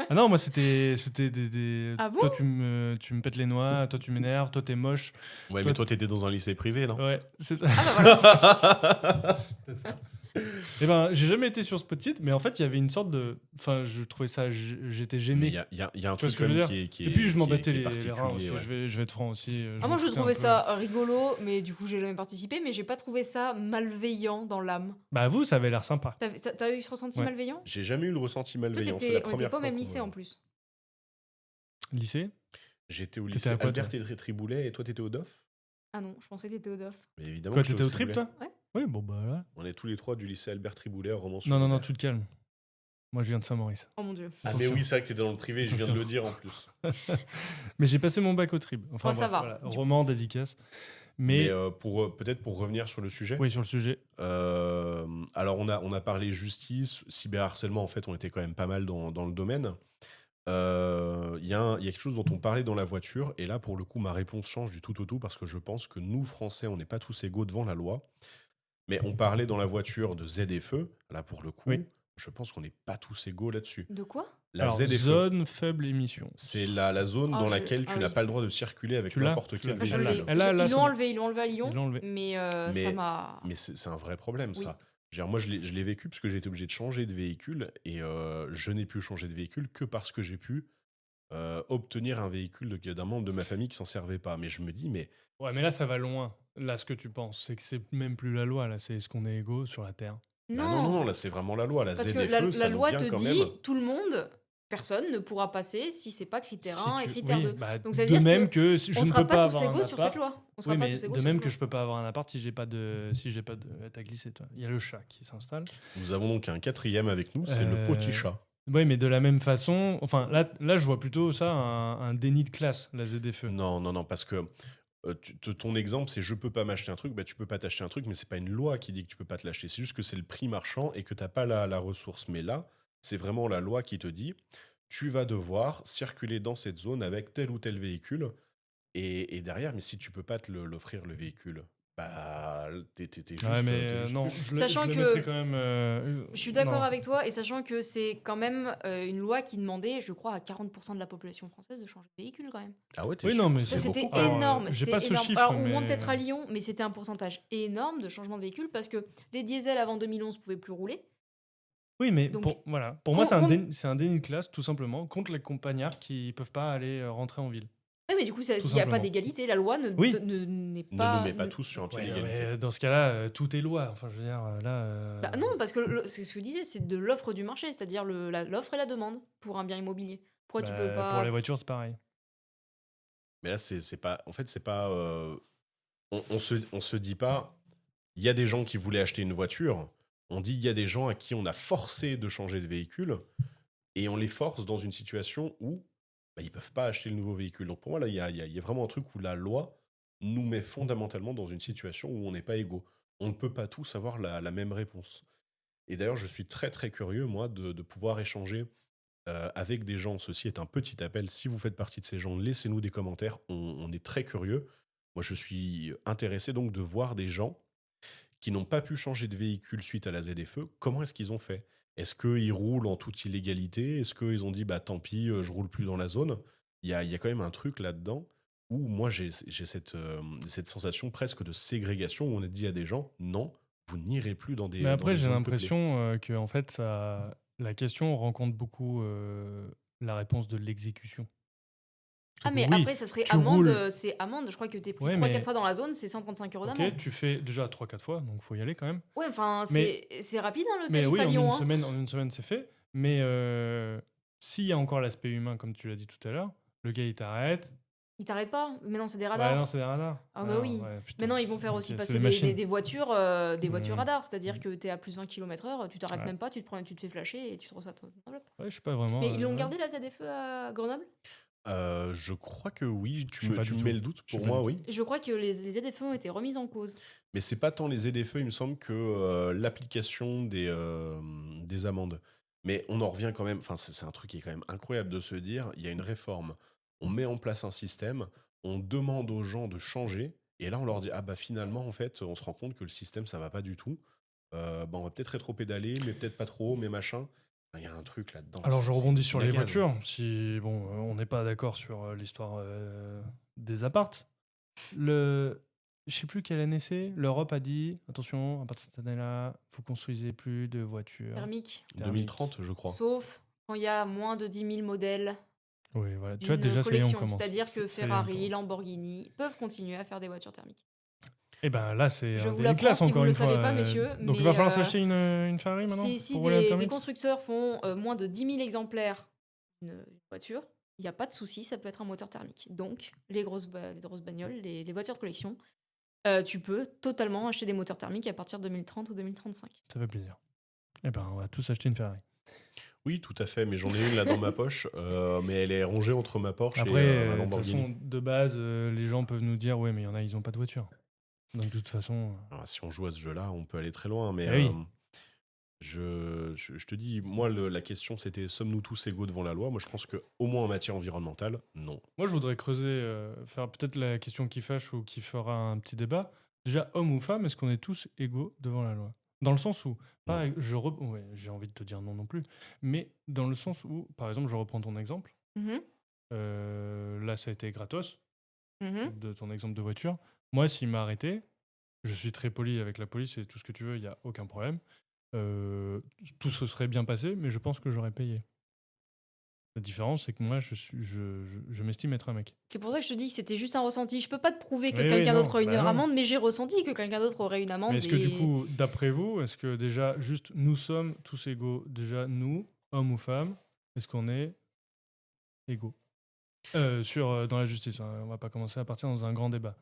Ah non, moi, c'était des... Ah bon? Toi, tu me pètes les noix, toi, tu m'énerves, toi, t'es moche. Ouais, Toi, mais toi, t'étais dans un lycée privé, non? Ouais, c'est ça. Ah bah voilà. Peut-être ça. Eh ben, j'ai jamais été sur Spotit, mais en fait, il y avait une sorte de... Enfin, je trouvais ça... J'étais Mais gêné. il y a un Tu vois truc ce que quand je veux même dire? qui Et puis, je est m'embêtais qui est les reins aussi, particulier, ouais. je vais être franc aussi. Ah, moi, je m'en foutais un trouvais peu. ça rigolo, mais du coup, j'ai jamais participé, mais j'ai pas trouvé ça malveillant dans l'âme. Bah, vous, ça avait l'air sympa. T'as eu ce ressenti Ouais. malveillant? J'ai jamais eu le ressenti Toi, malveillant. C'est la on était première pas au fois même qu'on lycée me- en plus. Lycée? J'étais au T'étais lycée à quoi, toi? Albert et Triboulet et toi, t'étais au DOF? Ah non, je pensais que t'étais au DOF. Mais évidemment, Quoi, j'étais t'étais au trip, Triboulet. toi? Ouais. Oui, bon, bah là. On est tous les trois du lycée Albert Triboulet à Non, non, Romans-sur-Isère. non, tu te calmes. Moi, je viens de Saint-Maurice. Oh mon dieu. Ah, mais Attention. oui, c'est vrai que t'étais dans le privé, je viens de Attention. le dire en plus. Mais j'ai passé mon bac au trib. Enfin, Oh, ça bref, va. voilà. Roman, dédicace. Mais Mais, peut-être pour revenir sur le sujet, oui, sur le sujet. alors on a parlé justice, cyberharcèlement, en fait, on était quand même pas mal dans le domaine. Il y a quelque chose dont on parlait dans la voiture, et là, pour le coup, ma réponse change du tout au tout, parce que je pense que nous, Français, on n'est pas tous égaux devant la loi. Mais on parlait dans la voiture de ZFE, là, pour le coup, Oui. je pense qu'on n'est pas tous égaux là-dessus. De quoi? La Alors, ZFE, zone faible émission. c'est la zone Ah, dans laquelle tu ah n'as oui. pas le droit de circuler avec Tu l'as n'importe Tu quel l'as Ah, je véhicule. Elle l'a, l'ai. c'est bon. Ils l'ont enlevé à Lyon. Ils l'ont enlevé. Mais ça Mais- m'a. Mais c'est un vrai problème, Oui. ça. Je veux dire, moi, je l'ai vécu parce que j'ai été obligé de changer de véhicule et je n'ai pu changer de véhicule que parce que j'ai pu obtenir un véhicule d'un membre de ma famille qui s'en servait pas. Mais je me dis, mais Ouais, mais là, ça va loin. Là, ce que tu penses, c'est que c'est même plus la loi. Là, c'est est-ce qu'on est égaux sur la Terre? bah non, là, c'est vraiment la loi. La Parce que ZFE, ça la nous loi vient te quand dit même. tout le monde, personne ne pourra passer si c'est pas critère Si 1 et tu- critère oui, 2. bah, Donc ça veut de dire même que que si je on ne sera peux pas pas tous avoir un égaux sur cette appart. loi. On sera Oui, pas mais tous égaux de sur même cette que loi. je peux pas avoir un appart si j'ai pas de t'as glissé toi. Il y a le chat qui s'installe. Nous avons donc un quatrième avec nous, c'est le petit chat. Oui, mais de la même façon, enfin là je vois plutôt ça un déni de classe, la ZFE. Non, parce que ton exemple, c'est je peux pas m'acheter un truc, bah tu peux pas t'acheter un truc, mais c'est pas une loi qui dit que tu peux pas te l'acheter. C'est juste que c'est le prix marchand et que t'as pas la ressource. Mais là, c'est vraiment la loi qui te dit tu vas devoir circuler dans cette zone avec tel ou tel véhicule. Et derrière, mais si tu peux pas l'offrir le véhicule, bah t'es juste. Ouais, mais t'es juste non, nul. Sachant je le que- mettrais quand même. Je suis d'accord non. avec toi, et sachant que c'est quand même une loi qui demandait, je crois, à 40% de la population française de changer de véhicule quand même. Ah ouais, t'es Oui, sûr non, que mais Ça, c'est c'était beaucoup. Alors, énorme. j'ai C'était pas ce énorme. chiffre, Alors, au moins mais- peut-être à Lyon, mais c'était un pourcentage énorme de changement de véhicule parce que les diesels avant 2011 pouvaient plus rouler. Oui, mais Donc, pour moi, com- c'est un déni de classe, tout simplement, contre les compagnards qui peuvent pas aller rentrer en ville. Oui, mais du coup, il Tout n'y a pas simplement. d'égalité. La loi Oui. n'est Ne pas. nous mets pas tous sur un pied Ouais, d'égalité. mais dans ce cas-là, tout est loi. Enfin, je veux dire, là. Bah non, parce que c'est ce que je disais, c'est de l'offre du marché, c'est-à-dire l'offre et la demande pour un bien immobilier. Pourquoi tu peux bah, pas. Pour les voitures, c'est pareil. Mais là, c'est pas. En fait, c'est pas. On se dit pas. Il y a des gens qui voulaient acheter une voiture. On dit il y a des gens à qui on a forcé de changer de véhicule. Et on les force dans une situation où bah, ils peuvent pas acheter le nouveau véhicule. Donc pour moi, là, il y a vraiment un truc où la loi nous met fondamentalement dans une situation où on n'est pas égaux. On ne peut pas tous avoir la même réponse. Et d'ailleurs, je suis très très curieux, moi, de pouvoir échanger avec des gens. Ceci est un petit appel. Si vous faites partie de ces gens, laissez-nous des commentaires. On est très curieux. Moi, je suis intéressé donc de voir des gens qui n'ont pas pu changer de véhicule suite à la ZFE. Comment est-ce qu'ils ont fait? Est-ce qu'ils roulent en toute illégalité? Est-ce qu'ils ont dit, bah tant pis, je roule plus dans la zone? Il y a quand même un truc là-dedans où moi, j'ai cette sensation presque de ségrégation où on a dit à des gens, non, vous n'irez plus dans des Mais dans après, des j'ai zones l'impression que en fait, la question rencontre beaucoup la réponse de l'exécution. Ah, mais Oui, après, ça serait tu amende. roules. C'est amende. Je crois que t'es pris Ouais, 3-4 mais- fois dans la zone, c'est 135 € d'amende. Ok, tu fais déjà 3-4 fois, donc faut y aller quand même. Ouais, enfin, Mais- c'est rapide, hein, le Mais périph' oui, à Lyon. hein. en une semaine, c'est fait. Mais s'il y a encore l'aspect humain, comme tu l'as dit tout à l'heure, le gars, il t'arrête, Ils t'arrêtent pas. Maintenant, c'est des Ouais, radars. non, c'est des radars. Ah bah Ah, oui. ouais, putain. Maintenant, ils vont faire Ok, aussi c'est passer des des machines. voitures Hmm. radars. C'est-à-dire que t'es à plus 20 km/h, tu t'arrêtes Ouais. même pas, tu te fais flasher et tu te reçois ton enveloppe. Ouais, je sais pas vraiment. Mais ils l'ont ouais. gardé la ZFE à Grenoble? Je crois que oui, Je sais pas tu du me mets tout. le doute. Je sais Pour pas moi, du tout. oui. Je crois que les ZFE ont été remises en cause. Mais c'est pas tant les ZFE, il me semble, que l'application des amendes. Mais on en revient quand même, enfin c'est un truc qui est quand même incroyable de se dire, il y a une réforme, on met en place un système, on demande aux gens de changer, et là on leur dit, ah bah finalement en fait, on se rend compte que le système ça va pas du tout. Bah, on va peut-être rétro-pédaler, mais peut-être pas trop, mais machin. Il y a un truc là-dedans, Alors, je rebondis sur les une agace. voitures. Si, bon, on n'est pas d'accord sur l'histoire des appartes. Je sais plus quelle année c'est. L'Europe a dit, attention, à partir de cette année-là, vous construisez plus de voitures Thermique. thermiques. 2030, je crois. Sauf quand il y a moins de 10 000 modèles Oui, voilà. Tu vois, d'une déjà, ça y est, on collection. commence. C'est-à-dire que Ça y est, on Ferrari, commence. Lamborghini peuvent continuer à faire des voitures thermiques. Et ben là, c'est Je un vous déni de l'apprends classe, si vous encore le une savez fois. pas, messieurs. Donc, il mais, va falloir s'acheter une Ferrari maintenant si pour rouler en des thermique. constructeurs font moins de 10 000 exemplaires d'une voiture, il n'y a pas de souci, ça peut être un moteur thermique. Donc, les grosses bagnoles, les voitures de collection, tu peux totalement acheter des moteurs thermiques à partir de 2030 ou 2035. Ça fait plaisir. Et ben, on va tous acheter une Ferrari. Oui, tout à fait, mais j'en ai une là dans ma poche, mais elle est rangée entre ma Porsche Après, et ma de toute Lamborghini. façon, de base, les gens peuvent nous dire, ouais, mais il y en a, ils ont pas de voiture. Donc, de toute façon. Alors, si on joue à ce jeu-là, on peut aller très loin, mais Eh oui. je te dis, moi, la question c'était sommes-nous tous égaux devant la loi? Moi, je pense que au moins en matière environnementale, non. Moi, je voudrais creuser, faire peut-être la question qui fâche ou qui fera un petit débat. Déjà, homme ou femme, est-ce qu'on est tous égaux devant la loi? Dans le sens où, Non. ouais, j'ai envie de te dire non non plus, mais dans le sens où, par exemple, je reprends ton exemple. Mhm, Là, ça a été gratos mhm. de ton exemple de voiture. Moi, s'il m'a arrêté, je suis très poli avec la police et tout ce que tu veux, il n'y a aucun problème. Tout se serait bien passé, mais je pense que j'aurais payé. La différence, c'est que moi, je m'estime être un mec. C'est pour ça que je te dis que c'était juste un ressenti. Je peux pas te prouver que Oui, oui, quelqu'un non, d'autre a une bah non. amende, mais j'ai ressenti que quelqu'un d'autre aurait une amende. Mais est-ce que du et- coup, d'après vous, est-ce que déjà, juste nous sommes tous égaux? Déjà, nous, hommes ou femmes, est-ce qu'on est égaux? Dans la justice, hein, on va pas commencer à partir dans un grand débat.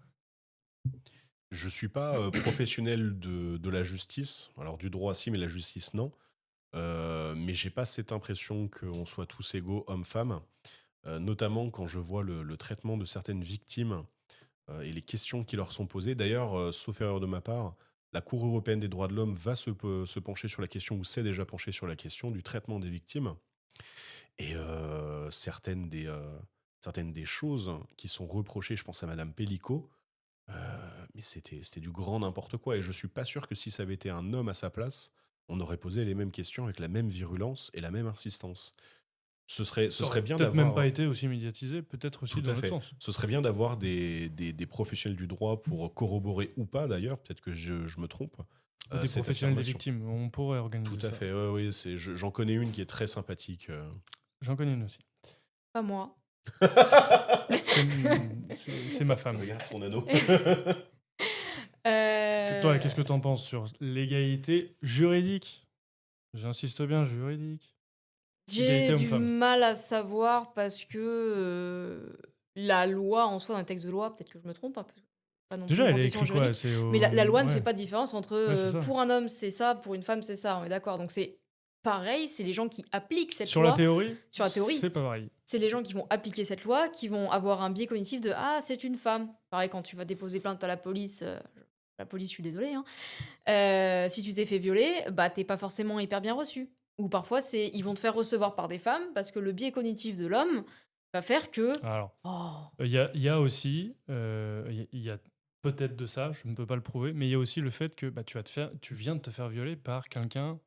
Je suis pas professionnel de la justice, alors du droit si, mais la justice non. Mais j'ai pas cette impression qu'on soit tous égaux, hommes-femmes, notamment quand je vois le traitement de certaines victimes et les questions qui leur sont posées. D'ailleurs, sauf erreur de ma part, la Cour européenne des droits de l'homme va se pencher sur la question, ou s'est déjà penchée sur la question du traitement des victimes. Et certaines des choses qui sont reprochées, je pense à Madame Pellicot, mais c'était du grand n'importe quoi. Et je suis pas sûr que si ça avait été un homme à sa place, on aurait posé les mêmes questions avec la même virulence et la même insistance. Ce Ça serait aurait bien peut-être même d'avoir. pas été aussi médiatisé, peut-être aussi Tout dans à l'autre fait. sens. Ce serait bien d'avoir des professionnels du droit pour corroborer ou pas, d'ailleurs, peut-être que je me trompe. Ou des cette professionnels des affirmation. victimes, on pourrait organiser Tout à ça. fait, ouais, oui, j'en connais une qui est très sympathique. J'en connais une aussi. Pas moi. C'est ma femme. Regarde son anneau. Toi, qu'est-ce que t'en penses sur l'égalité juridique? J'insiste bien, juridique. J'ai Égalité du homme-femme. mal à savoir parce que la loi en soi, un texte de loi, peut-être que je me trompe, hein, parce que pas non Déjà, plus une elle est profession écrite quoi? juridique. Mais la loi ne ouais. fait pas de différence entre Ouais, c'est ça. pour un homme c'est ça, pour une femme c'est ça, on est d'accord. Donc c'est pareil, c'est les gens qui appliquent cette Sur loi. la théorie, Sur la théorie. c'est pas pareil. C'est les gens qui vont appliquer cette loi, qui vont avoir un biais cognitif de ah c'est une femme. Pareil quand tu vas déposer plainte à la police. Je suis désolée. Hein. Si tu t'es fait violer, bah t'es pas forcément hyper bien reçu. Ou parfois ils vont te faire recevoir par des femmes parce que le biais cognitif de l'homme va faire que Alors, oh, il y a aussi, il y a peut-être de ça, je ne peux pas le prouver, mais il y a aussi le fait que bah, tu viens de te faire violer par quelqu'un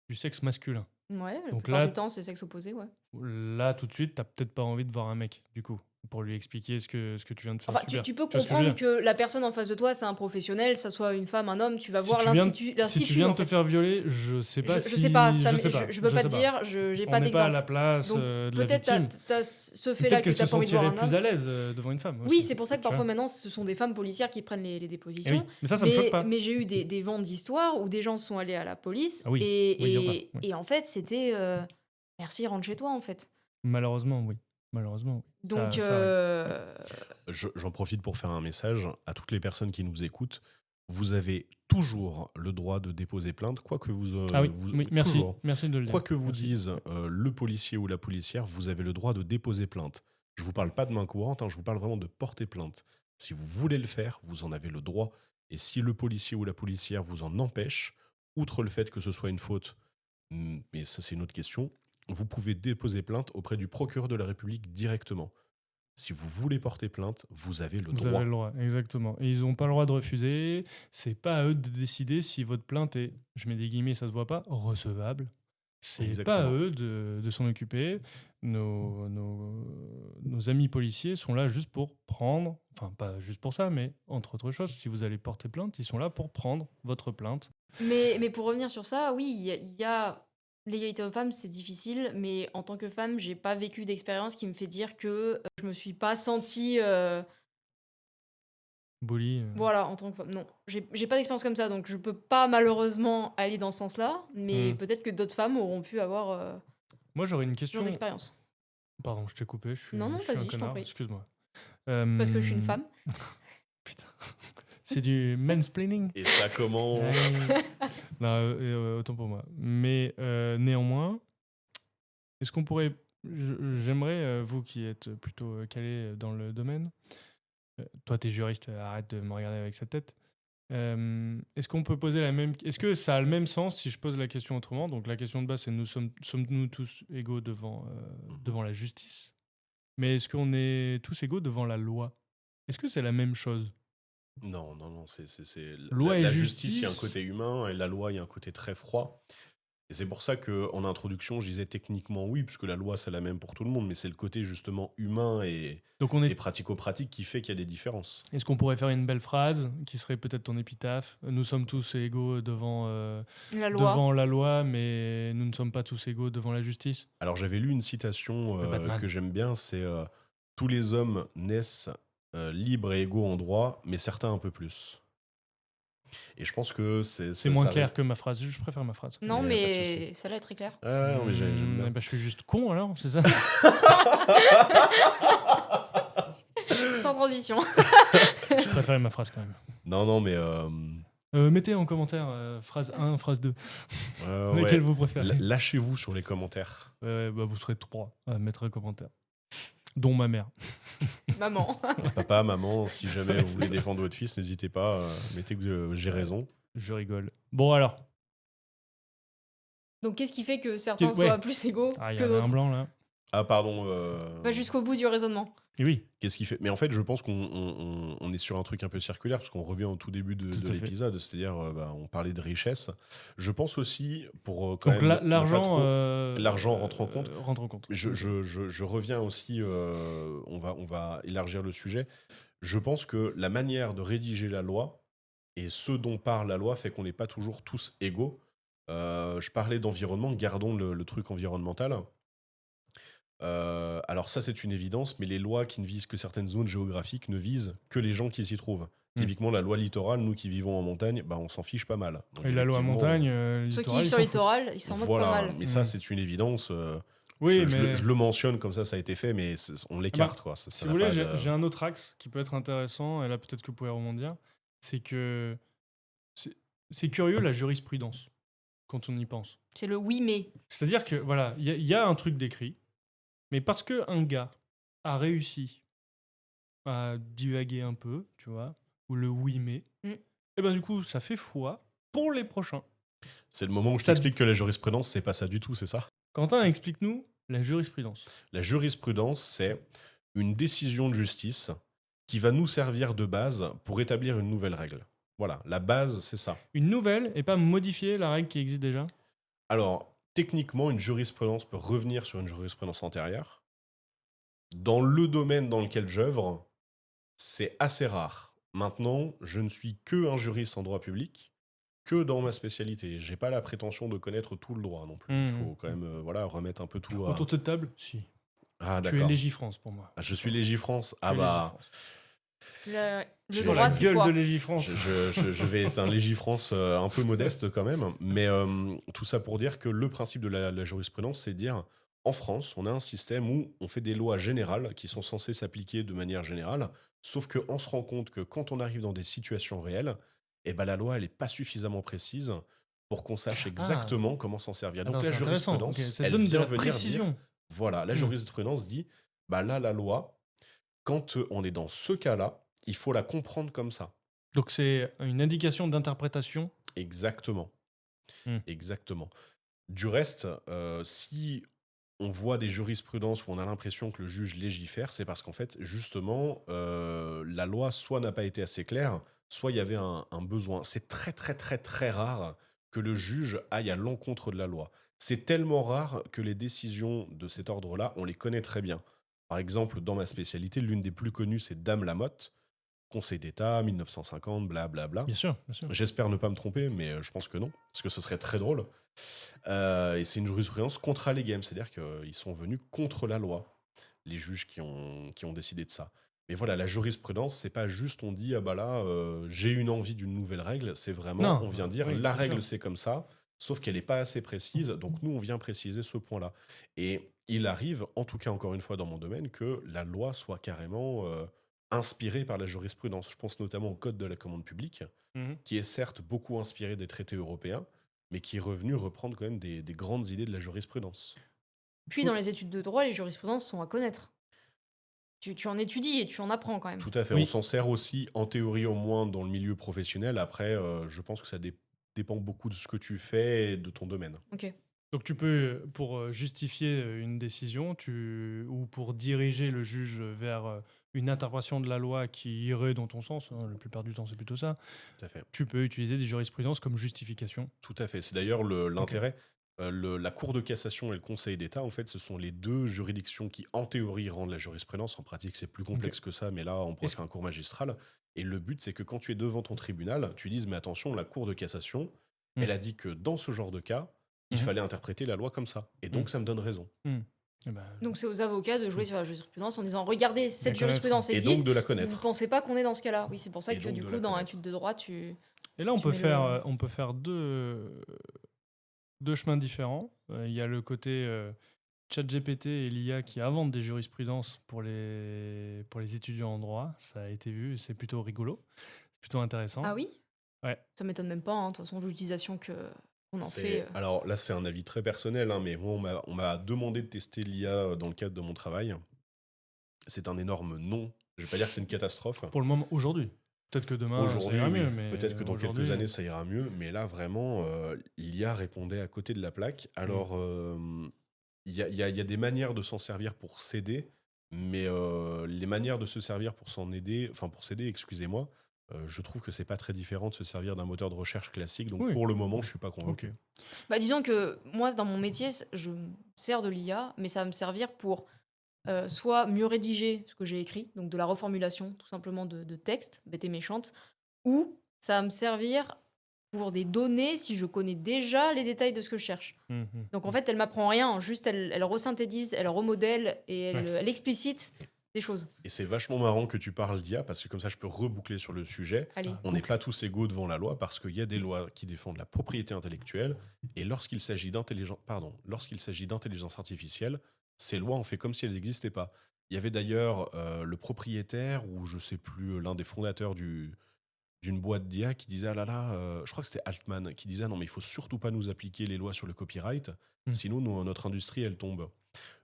du sexe masculin. ouais, la Donc plupart là- du temps c'est sexe opposé, ouais. Là, tout de suite, t'as peut-être pas envie de voir un mec, du coup, pour lui expliquer ce que tu viens de faire Enfin, subir. tu peux vois ce que je veux comprendre dire que la personne en face de toi c'est un professionnel, ça soit une femme, un homme, tu vas Si voir tu viens de- l'institut. Si tu viens en de te fait. faire violer, je sais pas je si... sais pas, ça, je sais pas, je peux pas sais te dire, j'ai pas On n'est pas à d'exemple. la place Donc, de la peut-être victime. t'as ce Peut-être fait-là que qu'elle se t'as pas envie de voir sentirait un plus homme. à l'aise devant une femme. Oui, aussi, c'est pour ça que tu vois. parfois maintenant ce sont des femmes policières qui prennent les Eh dépositions. oui, mais ça me choque pas. Mais j'ai eu des vents d'histoires où des gens sont allés à la police Ah oui, oui, il y en a, oui. et en fait c'était merci, rentre chez toi en fait. Malheureusement, oui. Malheureusement. Donc, Ça arrive. J'en profite pour faire un message à toutes les personnes qui nous écoutent. Vous avez toujours le droit de déposer plainte, quoi que Ah oui, vous oui, merci. toujours. Merci de le dire. Quoi que vous Merci. dise le policier ou la policière, vous avez le droit de déposer plainte. Je vous parle pas de main courante, hein, je vous parle vraiment de porter plainte. Si vous voulez le faire, vous en avez le droit. Et si le policier ou la policière vous en empêche, outre le fait que ce soit une faute, mais ça c'est une autre question, vous pouvez déposer plainte auprès du procureur de la République directement. Si vous voulez porter plainte, vous avez le Vous droit. avez le droit, exactement. Et ils n'ont pas le droit de refuser. C'est pas à eux de décider si votre plainte est, je mets des guillemets, ça se voit pas, recevable. C'est pas à Exactement. eux de s'en occuper. Nos amis policiers sont là juste pour prendre, enfin pas juste pour ça, mais entre autres choses, si vous allez porter plainte, ils sont là pour prendre votre plainte. mais pour revenir sur ça, oui, il y a l'égalité homme-femme, c'est difficile, mais en tant que femme, j'ai pas vécu d'expérience qui me fait dire que je me suis pas sentie. Bully. Voilà, en tant que femme. Non, j'ai pas d'expérience comme ça, donc je peux pas malheureusement aller dans ce sens-là, mais peut-être que d'autres femmes auront pu avoir Moi, j'aurais une ce question. genre d'expérience. Pardon, je t'ai coupé. Non, Je suis un vas-y, je t'en connard. prie. Excuse-moi. Parce que je suis une femme. Putain. C'est du mansplaining. Et ça commence. Non, autant pour moi. Mais néanmoins, est-ce qu'on pourrait... J'aimerais, vous qui êtes plutôt calé dans le domaine, toi t'es juriste, arrête de me regarder avec cette tête. Est-ce qu'on peut poser la même... Est-ce que ça a le même sens si je pose la question autrement? Donc la question de base, c'est sommes-nous tous égaux devant la justice? Mais est-ce qu'on est tous égaux devant la loi? Est-ce que c'est la même chose? Non, c'est Loi et la justice, il y a un justice. côté humain, et la loi, il y a un côté très froid. Et c'est pour ça qu'en introduction, je disais techniquement oui, puisque la loi, c'est la même pour tout le monde, mais c'est le côté justement humain et Donc on est... pratico-pratique qui fait qu'il y a des différences. Est-ce qu'on pourrait faire une belle phrase qui serait peut-être ton épitaphe? Nous sommes tous égaux devant La loi. la loi, mais nous ne sommes pas tous égaux devant la justice. Alors j'avais lu une citation Le Batman. que j'aime bien, c'est tous les hommes naissent libres et égaux en droit, mais certains un peu plus. Et je pense que C'est moins clair que ma phrase. Je préfère ma phrase. Non, Mais y a pas de mais celle-là est très claire. Ah, non, mais j'aime bien. Je suis juste con alors, c'est ça? Sans transition. Je préfère ma phrase quand même. Non, mais Mettez en commentaire phrase 1, phrase 2. ouais, Laquelle vous préférez? lâchez-vous sur les commentaires. Bah, vous serez 3 à mettre un commentaire. Dont ma mère. Maman. Papa, maman, si jamais Ouais, vous c'est voulez ça. défendre votre fils, n'hésitez pas, mettez que j'ai raison. Je rigole. Bon alors. Donc qu'est-ce qui fait que certains Ouais. soient plus égaux Ah, il y que avait un d'autres? blanc là. Ah pardon. Va jusqu'au bout du raisonnement. Et oui. Qu'est-ce qui fait? Mais en fait, je pense qu'on est sur un truc un peu circulaire, parce qu'on revient au tout début de Tout à fait. l'épisode, c'est-à-dire on parlait de richesse. Je pense aussi, pour quand Donc même ne pas l'argent trop- l'argent rentre en compte. rentre en compte. Je reviens aussi, on va élargir le sujet. Je pense que la manière de rédiger la loi et ce dont parle la loi fait qu'on n'est pas toujours tous égaux. Je parlais d'environnement, gardons le truc environnemental. Alors ça, c'est une évidence, mais les lois qui ne visent que certaines zones géographiques ne visent que les gens qui s'y trouvent. Typiquement, la loi littorale, nous qui vivons en montagne, bah, on s'en fiche pas mal. Donc, Et la loi effectivement, montagne, Ceux littoral, qui ils sur s'en le littoral, ils s'en moquent pas voilà, mal. mais ça, c'est une évidence. Oui, je mais le mentionne comme ça a été fait, mais on l'écarte, quoi. Ça si n'a vous voulez, pas de- j'ai un autre axe qui peut être intéressant, et là peut-être que vous pouvez rebondir. C'est que c'est curieux la jurisprudence, quand on y pense. C'est le oui mais. C'est-à-dire que, voilà, il y a un truc décrit, mais parce qu'un gars a réussi à divaguer un peu, tu vois, ou le oui mais, et ben du coup, ça fait foi pour les prochains. C'est le moment où je Ça- t'explique que la jurisprudence, c'est pas ça du tout, c'est ça? Quentin, explique-nous la jurisprudence. La jurisprudence, c'est une décision de justice qui va nous servir de base pour établir une nouvelle règle. Voilà, la base, c'est ça. Une nouvelle et pas modifier la règle qui existe déjà. Alors, techniquement, une jurisprudence peut revenir sur une jurisprudence antérieure. Dans le domaine dans lequel j'œuvre, c'est assez rare. Maintenant, je ne suis que un juriste en droit public, que dans ma spécialité. J'ai pas la prétention de connaître tout le droit non plus. Il faut quand même remettre un peu tout à... Autour de table, si. Ah, Tu es d'accord. Légifrance pour moi. Ah, je suis Légifrance. Ah Tu es bah... Légifrance. Le J'ai Dans droit, la c'est gueule toi. de Légifrance. Je vais être un Légifrance un peu modeste quand même, mais tout ça pour dire que le principe de la jurisprudence, c'est de dire, en France, on a un système où on fait des lois générales qui sont censées s'appliquer de manière générale, sauf qu'on se rend compte que quand on arrive dans des situations réelles, eh ben, la loi, elle n'est pas suffisamment précise pour qu'on sache Ah, exactement comment s'en servir. Donc attends, la c'est intéressant. Ok, jurisprudence, ça te elle donne de vient la venir dire, précision. voilà, la Hmm. jurisprudence dit, bah là, la loi, quand on est dans ce cas-là, il faut la comprendre comme ça. Donc c'est une indication d'interprétation. Exactement. Hmm. Exactement. Du reste, si on voit des jurisprudences où on a l'impression que le juge légifère, c'est parce qu'en fait, justement, la loi soit n'a pas été assez claire, soit il y avait un besoin. C'est très très très très rare que le juge aille à l'encontre de la loi. C'est tellement rare que les décisions de cet ordre-là, on les connaît très bien. Par exemple, dans ma spécialité, l'une des plus connues, c'est Dame Lamotte, Conseil d'État, 1950, blablabla. Bien sûr, bien sûr. J'espère ne pas me tromper, mais je pense que non, parce que ce serait très drôle. Et c'est une jurisprudence contra legem, c'est-à-dire qu'ils sont venus contre la loi, les juges qui ont décidé de ça. Mais voilà, la jurisprudence, c'est pas juste on dit, ah bah là, j'ai une envie d'une nouvelle règle, c'est vraiment, Non, on vient dire, oui, la bien sûr. règle c'est comme ça, sauf qu'elle n'est pas assez précise, donc nous on vient préciser ce point-là. Et il arrive, en tout cas encore une fois dans mon domaine, que la loi soit carrément inspirée par la jurisprudence. Je pense notamment au Code de la commande publique, Mhm. qui est certes beaucoup inspiré des traités européens, mais qui est revenu reprendre quand même des grandes idées de la jurisprudence. Puis dans les études de droit, les jurisprudences sont à connaître. Tu en étudies et tu en apprends quand même. Tout à fait. On Oui. s'en sert aussi, en théorie au moins, dans le milieu professionnel. Après, je pense que ça dépend beaucoup de ce que tu fais et de ton domaine. Ok. Donc tu peux, pour justifier une décision, ou pour diriger le juge vers une interprétation de la loi qui irait dans ton sens, hein, la plupart du temps c'est plutôt ça, Tout à fait. tu peux utiliser des jurisprudences comme justification. Tout à fait. C'est d'ailleurs l'intérêt. La Cour de cassation et le Conseil d'État, en fait, ce sont les deux juridictions qui, en théorie, rendent la jurisprudence. En pratique, c'est plus complexe que ça, mais là, on pourrait Est-ce- faire un cours magistral. Et le but, c'est que quand tu es devant ton tribunal, tu dises, mais attention, la Cour de cassation, Mm. elle a dit que dans ce genre de cas, il Mhm. fallait interpréter la loi comme ça. Et donc, ça me donne raison. Mm. Eh ben, Donc c'est aux avocats de jouer sur la jurisprudence en disant regardez, cette connaître. jurisprudence Et donc existe. de la Vous connaître. pensez pas qu'on est dans ce cas-là? Oui, c'est pour ça Et que donc du de coup, la dans connaître. l'étude de droit, tu. Et là, on Tu peut mets faire, on peut faire deux chemins différents. Il y a le côté ChatGPT et l'IA qui inventent des jurisprudences pour les étudiants en droit. Ça a été vu, et c'est plutôt rigolo. C'est plutôt intéressant. Ah oui? Ouais. Ça m'étonne même pas, hein, de toute façon, l'utilisation qu'on en fait. Alors là, c'est un avis très personnel, hein, mais moi, on m'a demandé de tester l'IA dans le cadre de mon travail. C'est un énorme non. Je vais pas dire que c'est une catastrophe. Pour le moment, aujourd'hui. Peut-être que demain, ça Aujourd'hui, ira oui. mieux, mais Peut-être que dans quelques aujourd'hui, années, ça ira mieux. Mais là, vraiment, l'IA répondait à côté de la plaque. Alors, il y a des manières de s'en servir pour s'aider, mais les manières de se servir pour pour s'aider, excusez-moi, je trouve que c'est pas très différent de se servir d'un moteur de recherche classique. Donc, Oui. pour le moment, je suis pas convaincu. Ok. Bah, disons que moi, dans mon métier, je me sers de l'IA, mais ça va me servir pour soit mieux rédiger ce que j'ai écrit, donc de la reformulation tout simplement de texte, bête et méchante, ou ça va me servir pour des données si je connais déjà les détails de ce que je cherche. Donc en fait, elle m'apprend rien, juste elle resynthétise, elle remodèle et elle explicite des choses. Et c'est vachement marrant que tu parles d'IA parce que comme ça, je peux reboucler sur le sujet. Allez, On n'est boucle. pas tous égaux devant la loi parce qu'il y a des lois qui défendent la propriété intellectuelle et lorsqu'il s'agit d'intelligence artificielle, ces lois, on fait comme si elles n'existaient pas. Il y avait d'ailleurs le propriétaire ou je sais plus, l'un des fondateurs d'une boîte d'IA qui disait ah là là, je crois que c'était Altman qui disait ah non mais il faut surtout pas nous appliquer les lois sur le copyright, sinon notre industrie elle tombe.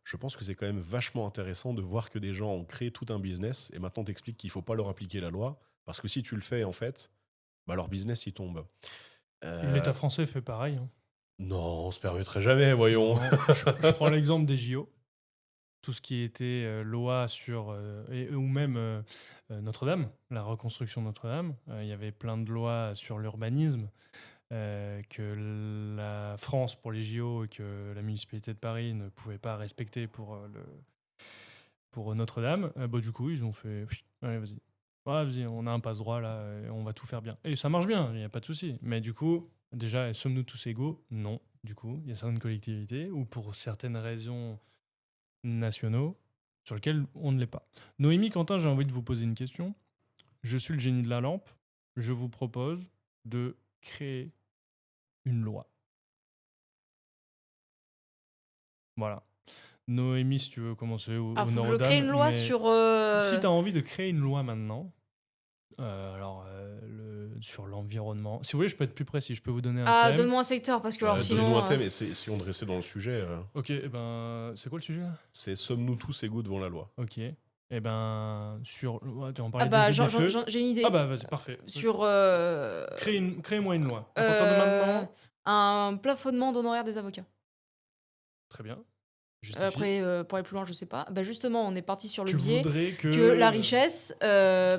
Je pense que c'est quand même vachement intéressant de voir que des gens ont créé tout un business et maintenant t'expliques qu'il faut pas leur appliquer la loi parce que si tu le fais en fait, bah leur business il tombe. L'État français fait pareil. Hein. Non, on se permettrait jamais, voyons. Non, je prends l'exemple des JO. Tout ce qui était loi sur, ou même Notre-Dame, la reconstruction de Notre-Dame. Il y avait plein de lois sur l'urbanisme que la France pour les JO et que la municipalité de Paris ne pouvait pas respecter pour Notre-Dame. Bah, du coup, ils ont fait allez, vas-y. Ouais, vas-y, on a un passe-droit là, et on va tout faire bien. Et ça marche bien, il n'y a pas de souci. Mais du coup, déjà, sommes-nous tous égaux? Non. Du coup, il y a certaines collectivités où, pour certaines raisons nationaux, sur lesquels on ne l'est pas. Noémie, Quentin, j'ai envie de vous poser une question. Je suis le génie de la lampe. Je vous propose de créer une loi. Voilà. Noémie, si tu veux commencer, ou Ah, faut honneur que je aux crée dames, une loi mais sur. si tu as envie de créer une loi maintenant, sur l'environnement, si vous voulez, je peux être plus précis, je peux vous donner un Ah, thème. donne-moi un secteur, parce que alors Donne-nous sinon. un thème et essayons de rester dans le sujet. Ok, et ben, c'est quoi le sujet là? C'est sommes-nous tous égaux devant la loi? Ok, et ben, ouais, on Ah parlait bah, des feux. j'ai une idée. Ah bah, vas-y, parfait. Sur. Créez-moi une loi. À partir de maintenant, Un plafonnement d'honoraires des avocats. très bien. Justifie. Après, pour aller plus loin, je sais pas. Bah justement, on est parti sur le Tu biais voudrais que la richesse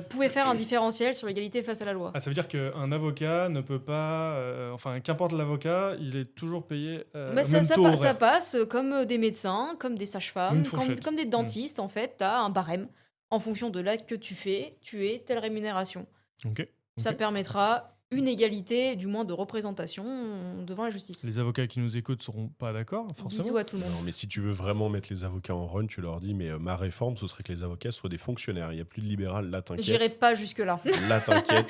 pouvait faire un différentiel sur l'égalité face à la loi. Ah, ça veut dire qu'un avocat ne peut pas, enfin, qu'importe l'avocat, il est toujours payé Bah, au même taux ça horaire. passe comme des médecins, comme des Une sages-femmes, fourchette. comme des dentistes. En fait, tu as un barème. En fonction de l'acte que tu fais, tu es telle rémunération. Ok. Ça Ok. permettra une égalité, du moins de représentation, devant la justice. Les avocats qui nous écoutent seront pas d'accord, forcément. Bisous à tout le monde. Non, mais si tu veux vraiment mettre les avocats en run, tu leur dis, mais ma réforme, ce serait que les avocats soient des fonctionnaires. Il n'y a plus de libéral, là, J'irai t'inquiète. pas jusque-là. Là, t'inquiète.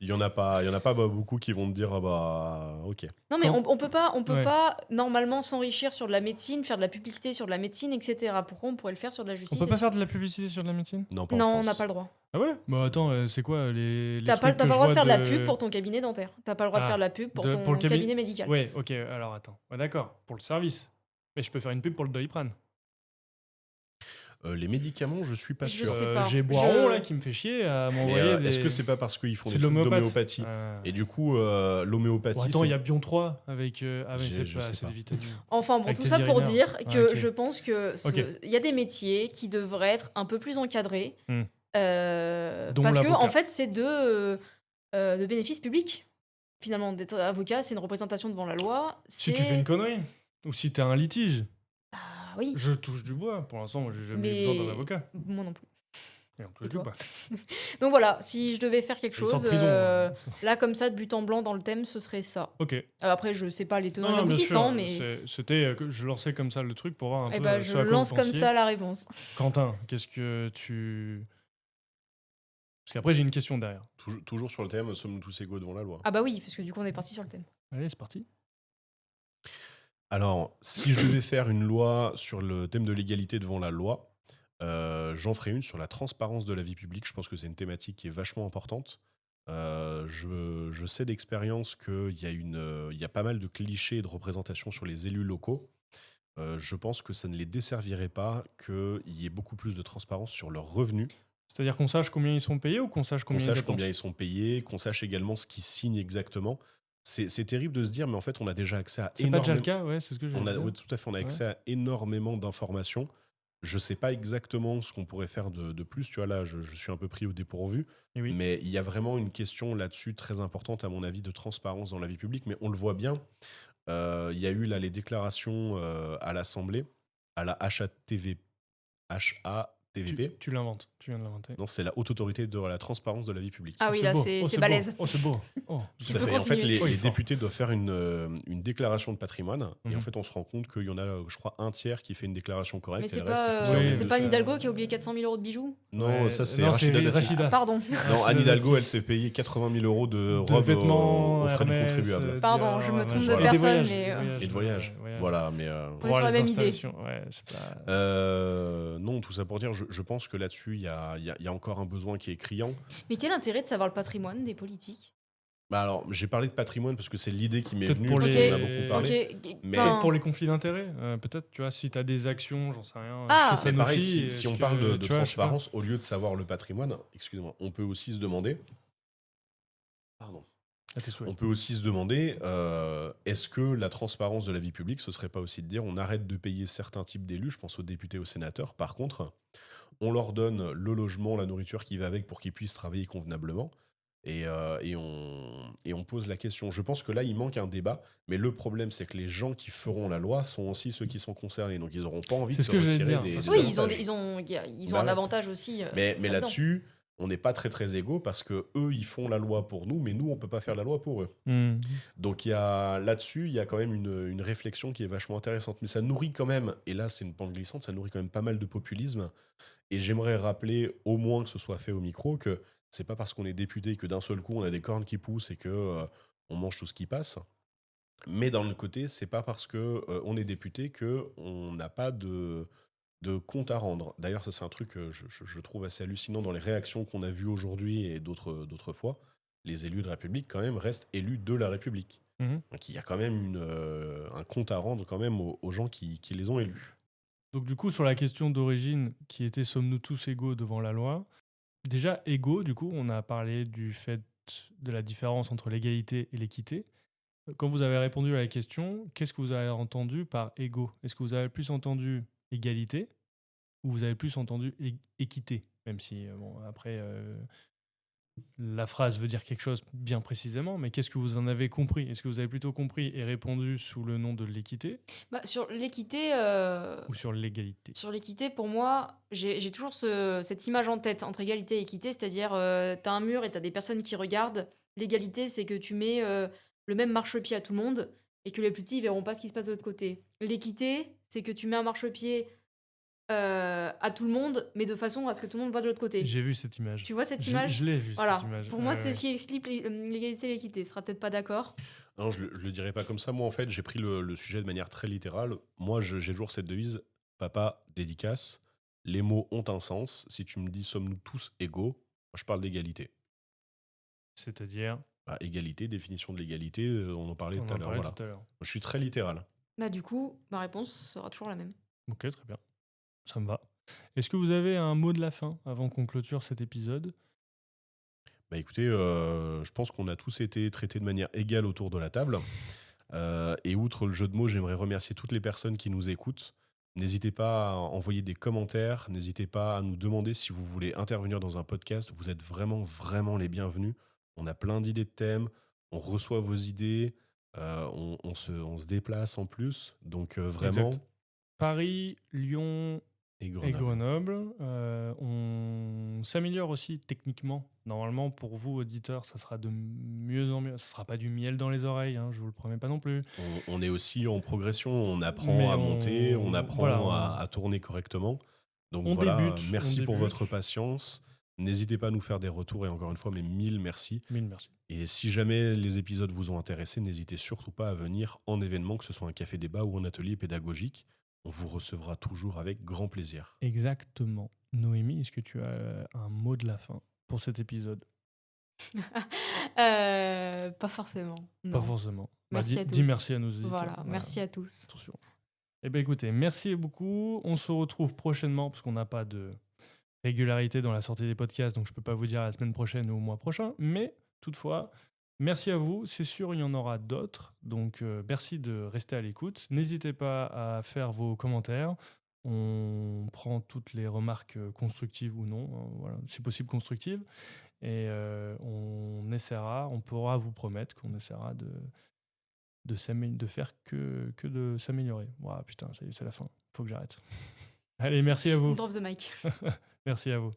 Il y en a pas beaucoup qui vont te dire, ah bah, ok. Non, mais Quand- on peut pas, Ouais. normalement s'enrichir sur de la médecine, faire de la publicité sur de la médecine, etc. Pourquoi on pourrait le faire sur de la On justice peut et pas sur- faire de la publicité sur de la médecine? Non, pas en Non, on France. n'a pas le droit. Ah ouais? Bah attends, c'est quoi les T'as pas trucs le que je droit de vois faire de la pub pour ton cabinet dentaire. T'as pas le droit de Ah, faire de la pub pour ton pour le cabinet médical. Ouais, ok, alors attends. Ouais, d'accord, pour le service. Mais je peux faire une pub pour le Doliprane. Les médicaments, je suis pas Je sûr. sais pas. J'ai Boiron Je- là qui me fait chier à Mais, m'envoyer des... est-ce que c'est pas parce qu'ils font C'est des de trucs l'homéopathe. d'homéopathie Ah. Et du coup, l'homéopathie, Bon, attends, c'est- il y a Bion 3 avec... ah mais Je c'est pas, sais c'est pas. des vitamines. Enfin bon, Avec tout tes ça pour urinaires. dire Ah, que ok. je pense que Ok. il y a des métiers qui devraient être un peu plus encadrés. Hmm. Parce Dont que l'avocat. en fait, c'est de bénéfices publics. Finalement, d'être avocat, c'est une représentation devant la loi. Si tu fais une connerie, ou si t'as un litige, Ah oui, je touche du bois. Pour l'instant, moi, j'ai jamais eu Mais- besoin d'un avocat. moi non plus. Et on touche Et du toi bois. Donc voilà, si je devais faire quelque Ils sortent chose, de prison. là comme ça, de but en blanc dans le thème, ce serait ça. Ok. Après, je sais pas les tenants et Non, bien aboutissants, sûr, mais c'était que je lançais comme ça le truc pour voir un eh peu ben, ce je à quoi lance vous comme pensiez. ça la réponse. Quentin, qu'est-ce que tu... Parce qu'après, j'ai une question derrière. toujours sur le thème, sommes-nous tous égaux devant la loi? Ah bah oui, parce que du coup, on est parti sur le thème. Allez, c'est parti. Alors, si je devais faire une loi sur le thème de l'égalité devant la loi, j'en ferais une sur la transparence de la vie publique. Je pense que c'est une thématique qui est vachement importante. Je sais d'expérience qu'il y a pas mal de clichés et de représentations sur les élus locaux. Je pense que ça ne les desservirait pas qu'il y ait beaucoup plus de transparence sur leurs revenus, C'est-à-dire qu'on sache combien ils sont payés ou qu'on sache qu'on combien ils sache dépensent? combien ils sont payés, qu'on sache également ce qu'ils signent exactement. C'est terrible de se dire, mais en fait, on a déjà accès à C'est pas déjà le énormément... cas, ouais, c'est ce que j'ai Oui, tout à fait, on a accès à énormément d'informations. Je sais pas exactement ce qu'on pourrait faire de plus, tu vois, là, je suis un peu pris au dépourvu, Et oui. mais il y a vraiment une question là-dessus très importante, à mon avis, de transparence dans la vie publique, mais on le voit bien. Il y a eu là les déclarations à l'Assemblée, à la HATVP. Tu l'inventes, tu viens de l'inventer. Non, c'est la Haute Autorité de la Transparence de la vie publique. Ah oui, là, beau. c'est beau. balèze. Oh, c'est beau. Oh, Tout Tu à peux fait. Et en fait, continuer. les Fort. députés doivent faire une déclaration de patrimoine. Et en Mhm. fait, on se rend compte qu'il y en a, je crois, un tiers qui fait une déclaration correcte. Mais et c'est le reste, il faut pas, dire, Oui, mais c'est de pas ça- Anne Hidalgo qui a oublié 400 000 euros de bijoux? Non, Ouais, ça, c'est non, Rachida Dati. Rachida. Pardon. Non, Anne Rachida Hidalgo, Dati. elle s'est payée 80 000 euros de De robes vêtements, aux frais du Hermès, contribuable. Pardon, je me Dior, trompe de machin. personne, Et des mais, voyages, Et de voyage. ouais, Voilà, mais... On est Pour sur la les même idée. installations, ouais, c'est pas... non, tout ça pour dire, je pense que là-dessus, il y a encore un besoin qui est criant. Mais quel intérêt de savoir le patrimoine des politiques? Bah alors, j'ai parlé de patrimoine parce que c'est l'idée qui m'est Peut-être venue, pour parce les- qu'on en a beaucoup parlé. Ok, Mais- enfin, Peut-être pour les conflits d'intérêts, peut-être, tu vois, si t'as des actions, j'en sais rien, Ah. chez Mais pareil, Sanofi, si est-ce on que, parle de tu vois, je sais pas. transparence, au lieu de savoir le patrimoine, excusez-moi, on peut aussi se demander... Pardon. À tes souhaits. On peut aussi se demander, est-ce que la transparence de la vie publique, ce serait pas aussi de dire on arrête de payer certains types d'élus, je pense aux députés, aux sénateurs, par contre, on leur donne le logement, la nourriture qui va avec pour qu'ils puissent travailler convenablement, et on pose la question. Je pense que là, il manque un débat, mais le problème, c'est que les gens qui feront la loi sont aussi ceux qui sont concernés, donc ils n'auront pas envie C'est de ce se que j'allais retirer dire, des parce des que- oui, avantages. ils ont Bah un ouais. avantage aussi. Mais là-dedans. là-dessus, on n'est pas très très égaux parce que eux ils font la loi pour nous, mais nous on peut pas faire la loi pour eux. Hmm. Donc là-dessus, il y a quand même une réflexion qui est vachement intéressante. Mais ça nourrit quand même, et là c'est une pente glissante, ça nourrit quand même pas mal de populisme. Et j'aimerais rappeler, au moins que ce soit fait au micro, que c'est pas parce qu'on est député que d'un seul coup on a des cornes qui poussent et que on mange tout ce qui passe. Mais d'un autre côté, c'est pas parce que on est député que on n'a pas de compte à rendre. D'ailleurs, ça c'est un truc que je trouve assez hallucinant dans les réactions qu'on a vues aujourd'hui et d'autres fois. Les élus de République, quand même, restent élus de la République. Mhm. Donc il y a quand même un compte à rendre quand même aux gens qui les ont élus. Donc du coup, sur la question d'origine, qui était sommes-nous tous égaux devant la loi? Déjà, égaux, du coup, on a parlé du fait de la différence entre l'égalité et l'équité. Quand vous avez répondu à la question, qu'est-ce que vous avez entendu par égaux? Est-ce que vous avez plus entendu égalité ou vous avez plus entendu équité? Même si, bon, après, la phrase veut dire quelque chose bien précisément, mais qu'est-ce que vous en avez compris? Est-ce que vous avez plutôt compris et répondu sous le nom de l'équité Bah, ou sur l'égalité? sur l'équité, pour moi, j'ai toujours cette image en tête entre égalité et équité, c'est-à-dire, t'as un mur et t'as des personnes qui regardent. L'égalité, c'est que tu mets le même marchepied à tout le monde et que les plus petits, ils verront pas ce qui se passe de l'autre côté. L'équité, c'est que tu mets un marchepied à tout le monde, mais de façon à ce que tout le monde voit de l'autre côté. J'ai vu cette image. Tu vois cette Je image? l'ai vu, cette Voilà. image. Pour moi, c'est ce qui explique l'égalité et l'équité. Tu seras peut-être pas d'accord. Non, je le dirais pas comme ça. Moi, en fait, j'ai pris le sujet de manière très littérale. Moi, j'ai toujours cette devise, papa, dédicace. Les mots ont un sens. Si tu me dis sommes-nous tous égaux, moi, je parle d'égalité. C'est-à-dire, Bah, égalité, définition de l'égalité, on en parlait on tout à en l'heure. parlait Voilà. tout à l'heure. Je suis très littéral. Bah, du coup, ma réponse sera toujours la même. Ok, très bien. Ça me va. Est-ce que vous avez un mot de la fin avant qu'on clôture cet épisode? Bah écoutez, je pense qu'on a tous été traités de manière égale autour de la table. Et outre le jeu de mots, j'aimerais remercier toutes les personnes qui nous écoutent. N'hésitez pas à envoyer des commentaires, n'hésitez pas à nous demander si vous voulez intervenir dans un podcast. Vous êtes vraiment, vraiment les bienvenus. On a plein d'idées de thèmes, on reçoit vos idées, on se déplace en plus. Donc vraiment, Exact. Paris, Lyon et et Grenoble. Grenoble. On s'améliore aussi techniquement. Normalement, pour vous, auditeurs, ça sera de mieux en mieux. Ça sera pas du miel dans les oreilles, hein, je vous le promets pas non plus. On est aussi en progression, on apprend Mais à monter, on apprend voilà, à tourner correctement. Donc on voilà, débute. merci on pour débute. votre patience. N'hésitez pas à nous faire des retours et encore une fois, mais mille merci. Mille merci. Et si jamais les épisodes vous ont intéressé, n'hésitez surtout pas à venir en événement, que ce soit un café débat ou un atelier pédagogique. On vous recevra toujours avec grand plaisir. Exactement. Noémie, est-ce que tu as un mot de la fin pour cet épisode? Pas forcément. Pas Non. forcément. Merci à dis tous. merci à nos auditeurs. Voilà, merci à tous. Attention. Eh bien écoutez, merci beaucoup. On se retrouve prochainement parce qu'on n'a pas de régularité dans la sortie des podcasts, donc je ne peux pas vous dire la semaine prochaine ou au mois prochain. Mais toutefois, merci à vous. C'est sûr, il y en aura d'autres. Donc merci de rester à l'écoute. N'hésitez pas à faire vos commentaires. On prend toutes les remarques constructives ou non, hein, voilà, si possible constructives. Et on pourra vous promettre qu'on essaiera de faire que de s'améliorer. Ouah, putain, ça y est, c'est la fin. Faut que j'arrête. Allez, merci à vous. Drop the mic. Merci à vous.